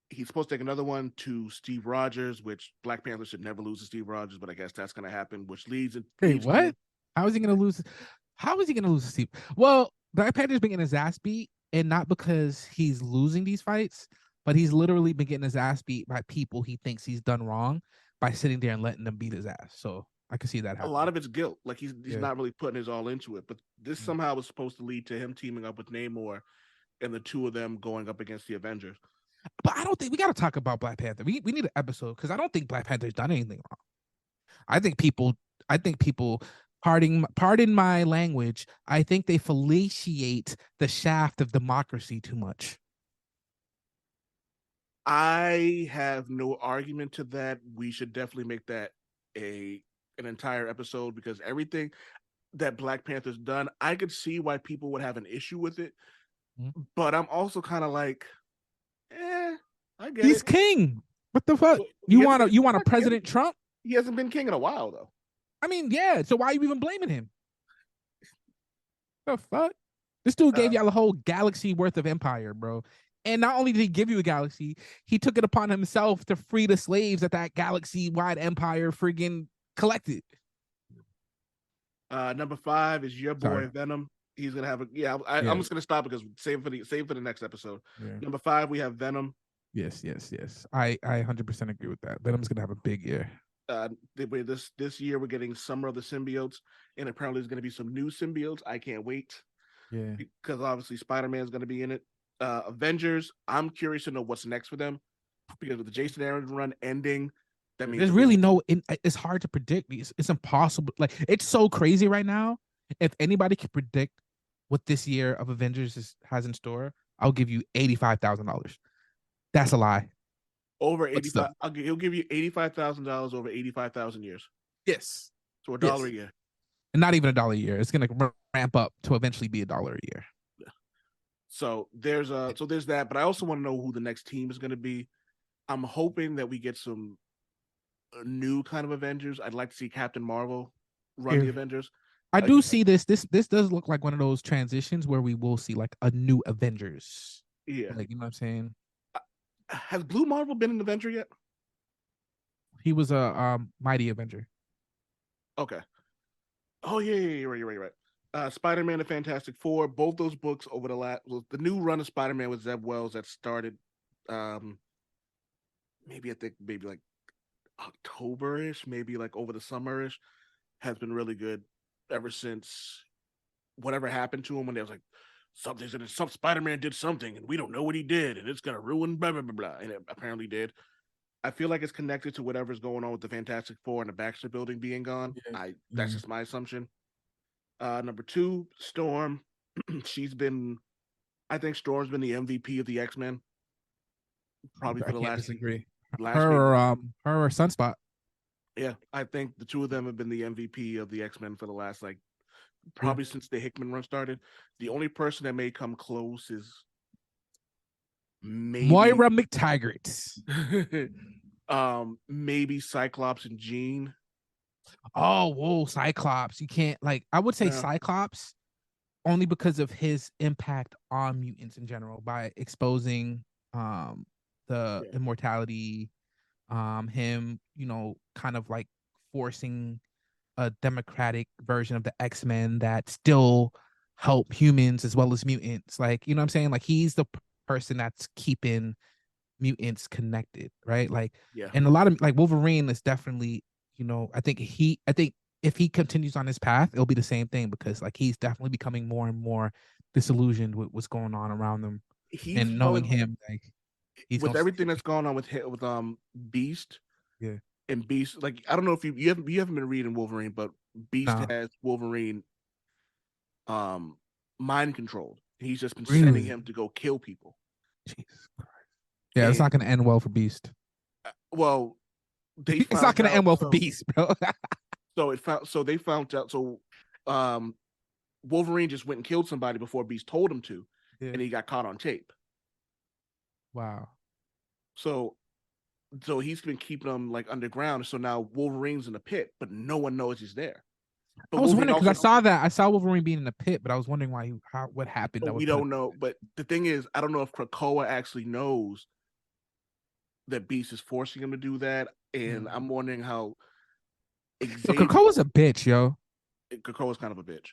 He's supposed to take another one to Steve Rogers, which Black Panther should never lose to Steve Rogers, but I guess that's going to happen, which leads in. Wait, what? How is he going to lose? How is he going to lose to Steve? Well, Black Panther's been getting his ass beat, and not because he's losing these fights, but he's literally been getting his ass beat by people he thinks he's done wrong by sitting there and letting them beat his ass. So I can see that happening. A lot of it's guilt. Like he's not really putting his all into it, but this somehow was supposed to lead to him teaming up with Namor and the two of them going up against the Avengers. But I don't think we got to talk about Black Panther. We need an episode because I don't think Black Panther's done anything wrong. I think people, pardon my language, I think they felicitate the shaft of democracy too much. I have no argument to that. We should definitely make that an entire episode because everything that Black Panther's done, I could see why people would have an issue with it. But I'm also kind of like, I get He's it. king. What the fuck? Well, You want a President Trump? He hasn't been king in a while though. I mean, yeah. So why are you even blaming him? The fuck? This dude gave y'all a whole galaxy worth of empire, bro. And not only did he give you a galaxy, he took it upon himself to free the slaves that galaxy-wide empire friggin' collected. Number 5 is your boy Venom. He's gonna have I'm just gonna stop because save for the next episode. Yeah. Number 5, we have Venom. Yes. I 100% agree with that. Venom's gonna have a big year. This year we're getting Summer of the Symbiotes, and apparently there's gonna be some new symbiotes. I can't wait. Yeah, because obviously Spider-Man's gonna be in it. Avengers, I'm curious to know what's next for them because with the Jason Aaron run ending, that means there's really it's hard to predict. It's impossible. Like it's so crazy right now. If anybody can predict what this year of Avengers has in store, I'll give you $85,000. That's a lie. Over 85, he'll give you $85,000 over 85,000 years. Yes, so $1 a year, and not even $1 a year. It's gonna ramp up to eventually be $1 a year. Yeah. So there's that, but I also want to know who the next team is going to be. I'm hoping that we get some new kind of Avengers. I'd like to see Captain Marvel run the Avengers. I do see this. This does look like one of those transitions where we will see like a new Avengers. Yeah, like you know what I'm saying. Has Blue Marvel been an Avenger yet? He was a Mighty Avenger. Okay. Oh yeah, you're right. Spider-Man and Fantastic Four, both those books over the new run of Spider-Man with Zeb Wells that started maybe like October-ish, maybe like over the summer-ish, has been really good ever since whatever happened to him when there was like some Spider-Man did something and we don't know what he did and it's gonna ruin blah blah blah blah, and it apparently did. I feel like it's connected to whatever's going on with the Fantastic Four and the Baxter Building being gone. Yeah. That's just my assumption. Number 2, Storm. I think Storm's been the MVP of the X-Men. Probably for the last. Disagree. Her or Sunspot. Yeah, I think the two of them have been the MVP of the X-Men for the last probably since the Hickman run started. The only person that may come close is maybe Moira McTaggart. Maybe Cyclops and Jean. Oh, whoa, Cyclops. You can't I would say Cyclops only because of his impact on mutants in general by exposing the immortality him, kind of like forcing a democratic version of the X-Men that still help humans as well as mutants. Like, you know what I'm saying? Like he's the person that's keeping mutants connected, right? Like, Yeah. and a lot of like Wolverine is definitely, I think if he continues on his path, it'll be the same thing because like he's definitely becoming more and more disillusioned with what's going on around them. He's And knowing him, like he's with gonna everything that's going on with Beast. Yeah. And Beast, like I don't know if you haven't been reading Wolverine, but Beast Nah. has Wolverine mind controlled. He's just been Really? sending him to go kill people. Jesus Christ. Yeah, it's not gonna end well for Beast. Well, it's not gonna end well for Beast, bro. So they found out. So Wolverine just went and killed somebody before Beast told him to, and he got caught on tape. Wow. So he's been keeping them like underground. So now Wolverine's in the pit, but no one knows he's there. But I was wondering because I saw Wolverine being in the pit, but I was wondering what happened. We don't know. But the thing is, I don't know if Krakoa actually knows that Beast is forcing him to do that, and I'm wondering how. So Krakoa's a bitch, yo. Krakoa's kind of a bitch.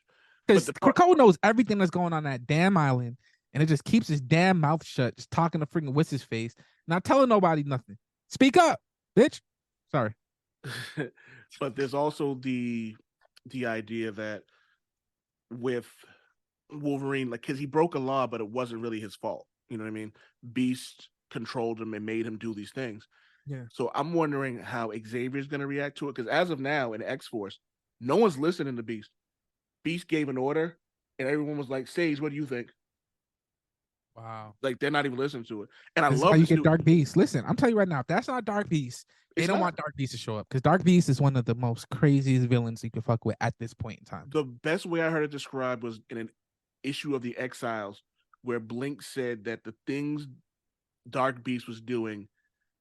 Because Krakoa knows everything that's going on that damn island, and it just keeps his damn mouth shut, just talking to freaking what's his face, not telling nobody nothing. Speak up, bitch. Sorry. But there's also the idea that with Wolverine, like, because he broke a law, but it wasn't really his fault. You know what I mean? Beast controlled him and made him do these things. Yeah. So I'm wondering how Xavier's going to react to it, because as of now in X-Force, no one's listening to Beast. Beast gave an order, and everyone was like, "Sage, what do you think?" Wow. Like they're not even listening to it. And I This love how you get Dark Beast. Listen, I'm telling you right now, if that's not Dark Beast, they don't want Dark Beast to show up because Dark Beast is one of the most craziest villains you can fuck with at this point in time. The best way I heard it described was in an issue of the Exiles where Blink said that the things Dark Beast was doing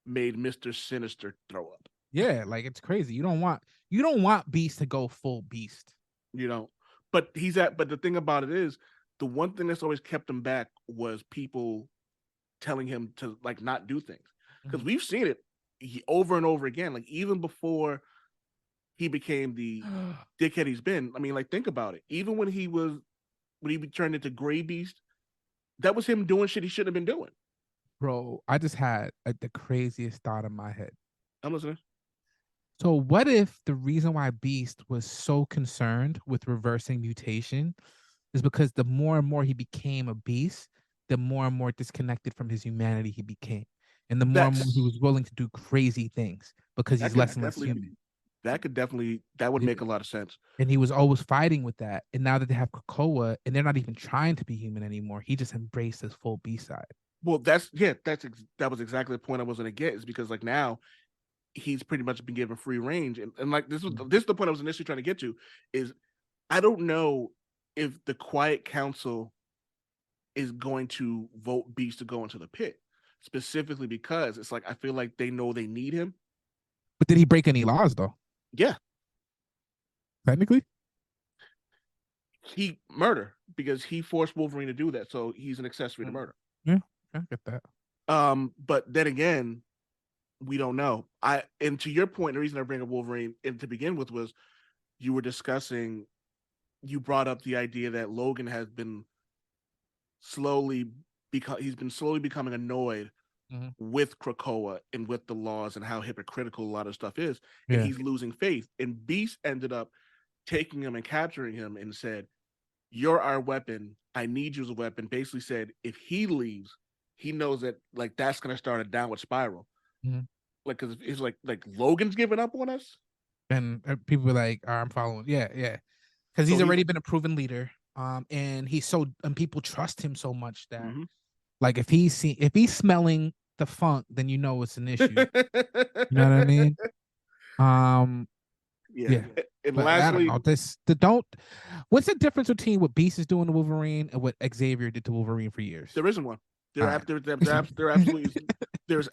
made Mr. Sinister throw up. Yeah, like it's crazy. You don't want Beast to go full Beast. You know, but the thing about it is, the one thing that's always kept him back was people telling him to like not do things, because we've seen it over and over again. Like even before he became the dickhead he's been. I mean, like think about it. Even when he turned into Gray Beast, that was him doing shit he shouldn't have been doing. Bro, I just had the craziest thought in my head. I'm listening. So what if the reason why Beast was so concerned with reversing mutation is because the more and more he became a beast, the more and more disconnected from his humanity he became. And the more and more he was willing to do crazy things because he's less and less human. That would make a lot of sense. And he was always fighting with that. And now that they have Krakoa and they're not even trying to be human anymore, he just embraced his full beast side. Well, that was exactly the point I was going to get, is because like now he's pretty much been given free range. And like this is the point I was initially trying to get to, is I don't know if the Quiet Council is going to vote Beast to go into the pit, specifically because it's like I feel like they know they need him. But did he break any laws though? Yeah. Technically? He murder, because he forced Wolverine to do that, so he's an accessory to murder. Yeah, I get that. But then again, we don't know. And to your point, the reason I bring up Wolverine to begin with was you brought up the idea that Logan has been slowly becoming annoyed with Krakoa and with the laws and how hypocritical a lot of stuff is. And he's losing faith. And Beast ended up taking him and capturing him and said, "You're our weapon. I need you as a weapon." Basically said, if he leaves, he knows that like that's going to start a downward spiral. Like, because it's like Logan's giving up on us. And people were like, I'm following. Yeah. Because he's already been a proven leader. And people trust him so much that like if he's smelling the funk, then you know it's an issue. You know what I mean? Yeah. And but lastly, what's the difference between what Beast is doing to Wolverine and what Xavier did to Wolverine for years? There isn't one. There's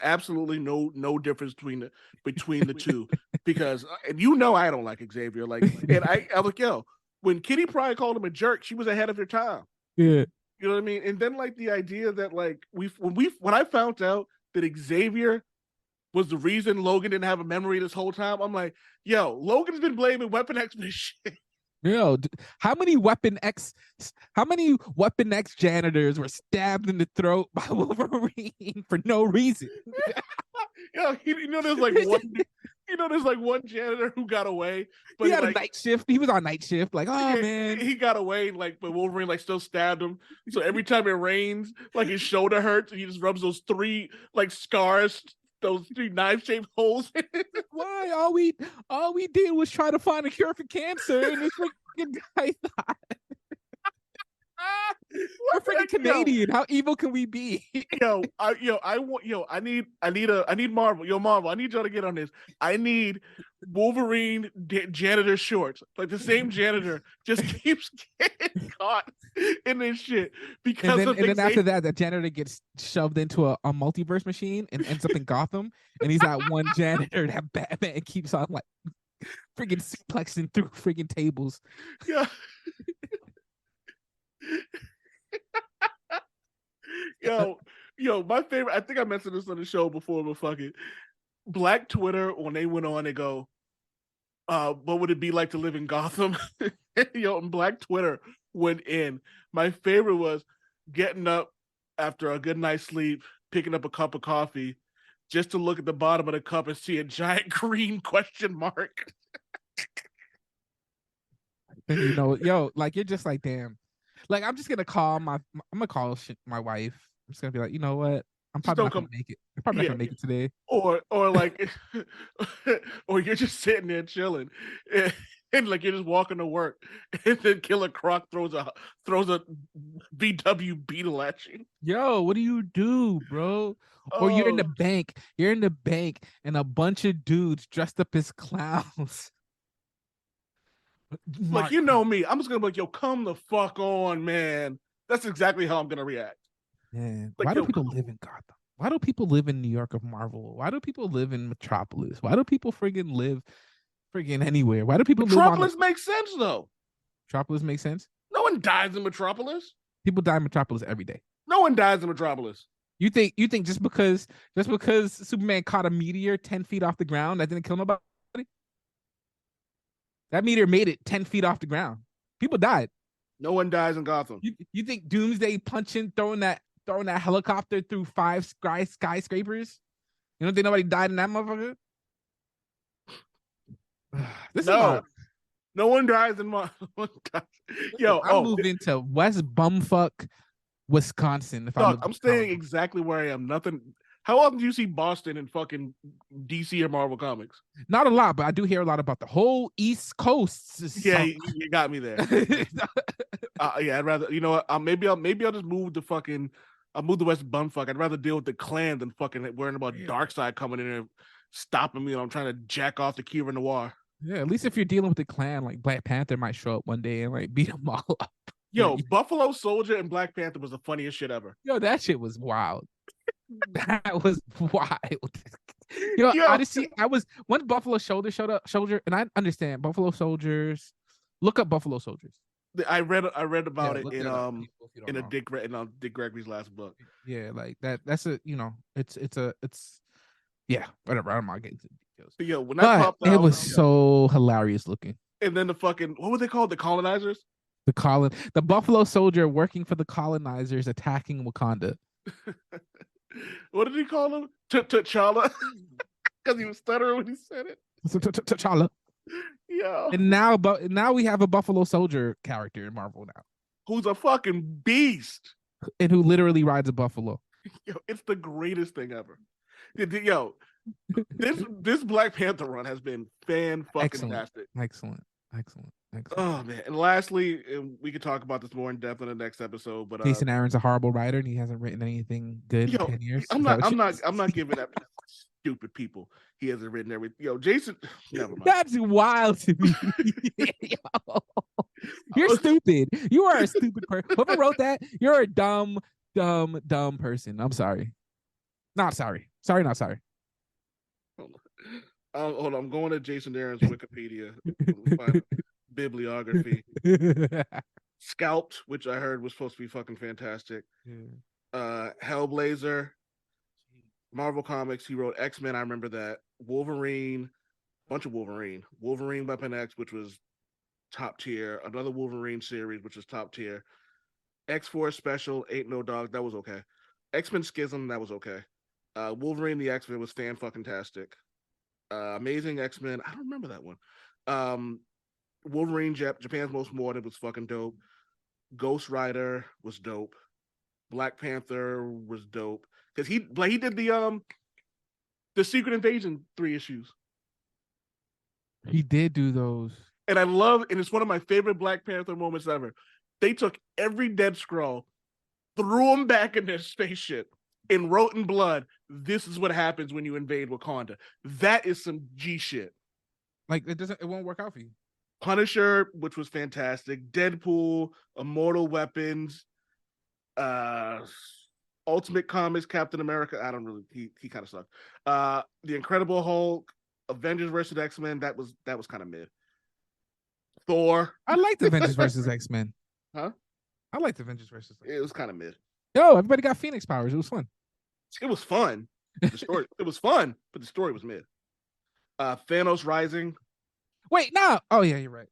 absolutely no difference between the two, because and I don't like Xavier, like, and I was like, when Kitty Pryde called him a jerk, she was ahead of her time. Yeah. You know what I mean? And then like the idea that like when I found out that Xavier was the reason Logan didn't have a memory this whole time. I'm like, yo, Logan's been blaming Weapon X for this shit. Yo, how many Weapon X janitors were stabbed in the throat by Wolverine for no reason? Yo, there's like one. There's like one janitor who got away, but He had like, a night shift. He was on night shift. Like, oh man, he got away. Like, but Wolverine like still stabbed him. So every time it rains, like his shoulder hurts, and he just rubs those 3 like scars, those 3 knife-shaped holes. why? All we did was try to find a cure for cancer, and this freaking guy thought we're freaking Canadian. How evil can we be? I need Marvel. Yo, Marvel, I need y'all to get on this. I need Wolverine janitor shorts. Like the same janitor just keeps getting caught in this shit because and then after that, the janitor gets shoved into a multiverse machine and ends up in Gotham, and he's that one janitor that Batman keeps on like freaking suplexing through freaking tables. Yeah. Yo, my favorite, I think I mentioned this on the show before, but fuck it. Black Twitter, when they went on, they go, what would it be like to live in Gotham? Yo, and Black Twitter went in. My favorite was getting up after a good night's sleep, picking up a cup of coffee, just to look at the bottom of the cup and see a giant green question mark. And yo, like you're just like, damn. Like I'm just gonna call my wife. I'm just gonna be like, you know what? I'm probably not gonna make it. I'm probably not gonna make it today. Or like, or you're just sitting there chilling, and like you're just walking to work, and then Killer Croc throws a VW Beetle at you. Yo, what do you do, bro? Or you're in the bank. You're in the bank, and a bunch of dudes dressed up as clowns. Like, you know me, I'm just gonna be like, yo, come the fuck on, man. That's exactly how I'm gonna react. Man, like, why do people live in Gotham? Why do people live in New York of Marvel? Why do people live in Metropolis? Why do people friggin' live friggin' anywhere? Why do people Metropolis live makes sense though. Metropolis makes sense? No one dies in Metropolis. People die in Metropolis every day. No one dies in Metropolis. You think just because Superman caught a meteor 10 feet off the ground, that didn't kill nobody? That meteor made it 10 feet off the ground. People died. No one dies in Gotham. You think Doomsday punching, throwing that helicopter through 5 skyscrapers? You don't think nobody died in that motherfucker? No one dies in Yo, I'm moving to West Bumfuck, Wisconsin. I'm staying exactly where I am. Nothing. How often do you see Boston in fucking DC or Marvel Comics? Not a lot, but I do hear a lot about the whole East Coast. Yeah, you got me there. Yeah, I'd rather, you know what? Maybe I'll just move to fucking. I'll move to West Bumfuck. I'd rather deal with the Klan than fucking worrying about Darkseid coming in and stopping me when I'm trying to jack off the Kira Noir. Yeah, at least if you're dealing with the Klan, like Black Panther might show up one day and like beat them all up. Yo, Buffalo Soldier and Black Panther was the funniest shit ever. Yo, that shit was wild. That was wild. Honestly, once Buffalo Soldier, and I understand Buffalo Soldiers. Look up Buffalo Soldiers. I read about it in Dick Gregory's last book. Yeah, like that. That's it's whatever. I'm not getting to the details. But yo, when that popped out, it was so hilarious looking. And then the fucking, what were they called? The colonizers. The Buffalo Soldier working for the colonizers attacking Wakanda. What did he call him? T'Challa? Because he was stuttering when he said it. T'Challa. Yeah. And now we have a Buffalo Soldier character in Marvel now, who's a fucking beast and who literally rides a buffalo. Yo, it's the greatest thing ever. Yo, this Black Panther run has been fan-fucking-tastic. Excellent. Oh man! And lastly, we could talk about this more in depth in the next episode. But Jason Aaron's a horrible writer, and he hasn't written anything good in 10 years. I'm not giving that stupid people. He hasn't written everything. Yo, Jason, never mind. That's wild to me. You're stupid. You are a stupid person. Whoever wrote that, you're a dumb person. I'm sorry. Not sorry. Sorry, not sorry. Hold on. I'm going to Jason Aaron's Wikipedia. Find bibliography. Scalped, which I heard was supposed to be fucking fantastic. Hellblazer, Marvel Comics. He wrote X-Men. I remember that. Wolverine, bunch of Wolverine. Wolverine Weapon X, which was top tier. Another Wolverine series, which was top tier. X-Force Special, Ain't No Dog. That was okay. X-Men Schism. That was okay. Wolverine the X-Men was fan-fucking-tastic. Amazing X-Men. I don't remember that one. Wolverine Japan's Most Wanted was fucking dope. Ghost Rider was dope. Black Panther was dope because he did the Secret Invasion 3 issues, He did do those. and it's one of my favorite Black Panther moments ever. They took every dead Skrull, threw them back in their spaceship, and wrote in blood, "This is what happens when you invade Wakanda." That is some G shit. Like it won't work out for you. Punisher, which was fantastic. Deadpool, Immortal Weapons, Ultimate Comics, Captain America. I don't really. He kind of sucked. The Incredible Hulk, Avengers versus X-Men. That was kind of mid. Thor. I liked Avengers versus X-Men. Huh? I liked Avengers versus X-Men. It was kind of mid. Yo, everybody got Phoenix powers. It was fun. It was fun. The story. It was fun, but the story was mid. Thanos Rising. Wait, no. Oh yeah, you're right.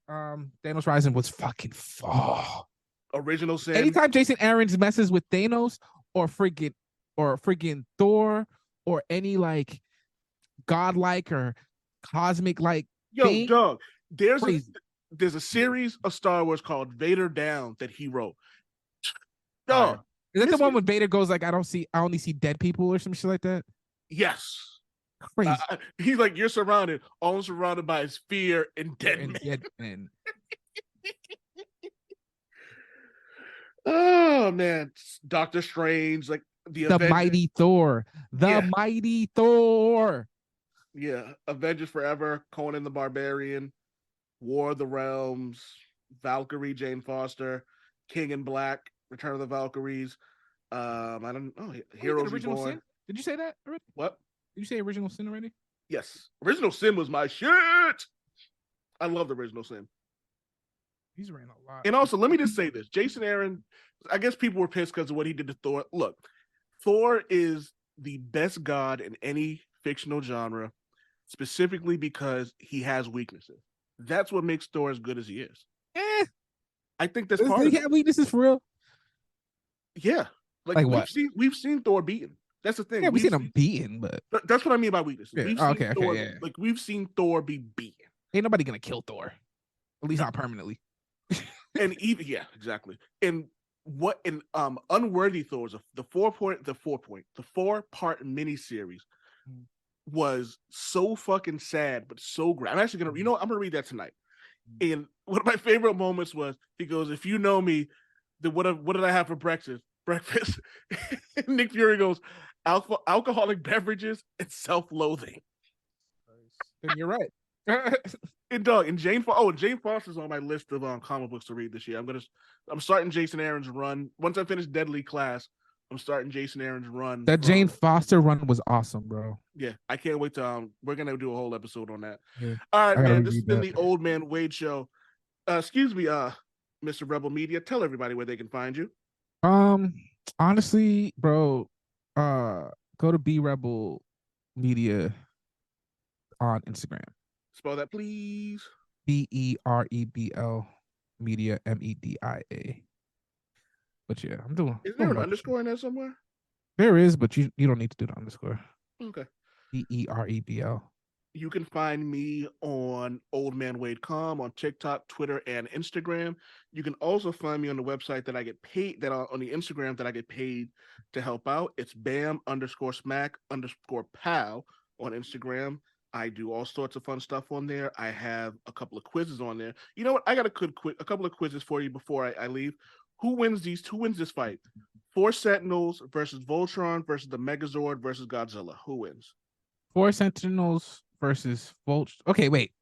Thanos Rising was fucking fall. Original Sin. Anytime Jason Aaron's messes with Thanos or friggin' Thor or any like godlike or cosmic like Yo, thing, dog. There's crazy. a series of Star Wars called Vader Down that he wrote. Fire. Dog. Is that the this one is- when Vader goes like, I only see dead people or some shit like that? Yes. Crazy. He's like, you're surrounded, all surrounded by his fear and dead And men. dead men. Oh man, Doctor Strange, like the The Avengers, mighty Thor. The Yeah. mighty Thor. yeah, Avengers Forever, Conan the Barbarian, War of the Realms, Valkyrie, Jane Foster, King in Black, Return of the Valkyries. I don't know. Heroes Original Reborn. Sin? Did you say that already? What? Did you say Original Sin already? Yes, Original Sin was my shit. I love the Original Sin. He's ran a lot. And also, let me just say this: Jason Aaron. I guess people were pissed because of what he did to Thor. Look, Thor is the best god in any fictional genre, specifically because he has weaknesses. That's what makes Thor as good as he is. Eh, I think that's does part he of it. have weaknesses for real? Yeah, Like we've what? seen Thor beaten. That's the thing. Yeah, we've seen him beaten, but That's what I mean by weaknesses. Yeah, We've okay, seen Thor, yeah. like we've seen Thor be beaten, ain't nobody gonna kill Thor. At least not permanently. and even exactly. And what in Unworthy Thor's the four-part miniseries Mm. was so fucking sad, but so great. I'm actually gonna, I'm gonna read that tonight. And one of my favorite moments was he goes, "If you know me, then what did I have for breakfast?" Nick Fury goes, alcoholic beverages and self-loathing. Then you're right. And dog, and Jane Foster's on my list of comic books to read this year. I'm starting Jason Aaron's run. Once I finish Deadly Class, I'm starting Jason Aaron's run. That Jane Foster run was awesome, bro. Yeah, I can't wait to we're gonna do a whole episode on that. Yeah. All right, I gotta man. This has reread been that. the Old Man Wade Show. Excuse me, Mr. Rebel Media. Tell everybody where they can find you. Honestly, bro, go to B Rebel Media on Instagram. Spell that, please. BEREBL Media MEDIA. But yeah, I'm doing. Is there an doing underscore in there somewhere? There is, but you don't need to do the underscore. Okay. BEREBL. You can find me on oldmanwade.com on TikTok, Twitter, and Instagram. You can also find me on the website that I get paid, on the Instagram that I get paid to help out. It's bam_smack_pow on Instagram. I do all sorts of fun stuff on there. I have a couple of quizzes on there. You know what? I got a couple of quizzes for you before I leave. Who wins this fight? 4 Sentinels versus Voltron versus the Megazord versus Godzilla. Who wins? 4 Sentinels versus Vulture. Okay, wait.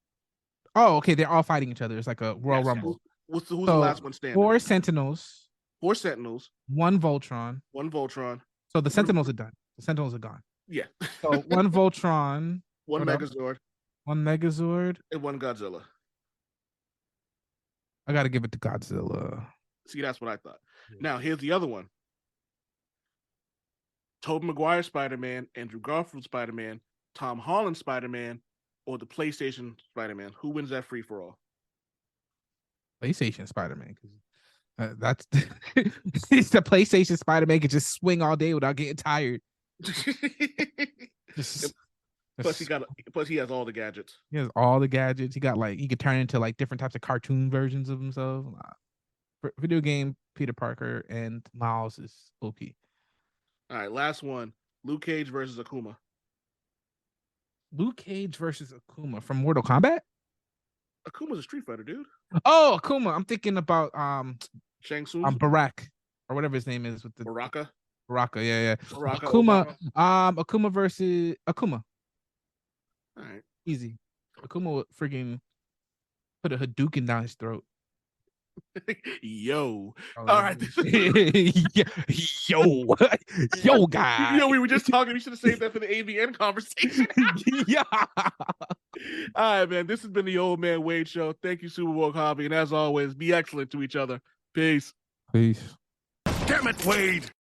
Oh, okay. They're all fighting each other. It's like a Royal Yes. Rumble. Who's the So, last one standing? 4 Sentinels, 4 Sentinels, 1 Voltron. 1 Voltron. So the Sentinels are done. The Sentinels are gone. Yeah. So 1 Voltron, 1 What else? Megazord 1 Megazord. and 1 Godzilla. I gotta give it to Godzilla. See, that's what I thought. Yeah. Now, here's the other one. Tobey Maguire Spider-Man, Andrew Garfield Spider-Man, Tom Holland Spider-Man, or the PlayStation Spider-Man? Who wins that free for all? PlayStation Spider-Man, because that's it's the PlayStation Spider-Man can just swing all day without getting tired. Plus he has all the gadgets. He has all the gadgets. He got like he could turn into like different types of cartoon versions of himself. Video game, Peter Parker and Miles is OP. All right, last one. Luke Cage versus Akuma. Luke Cage versus Akuma from Mortal Kombat? Akuma's a Street Fighter, dude. Oh, Akuma. I'm thinking about Shang Tsung. Barak or whatever his name is with the Baraka. Baraka, yeah. Baraka, Akuma, Akuma versus Akuma. All right. Easy. Akuma would freaking put a Hadouken down his throat. Yo. Oh, All right. Yo, guy. You know, we were just talking. We should have saved that for the AVN conversation. Yeah. All right, man. This has been the Old Man Wade Show. Thank you, Super Woke Hobby. And as always, be excellent to each other. Peace. Peace. Damn it, Wade.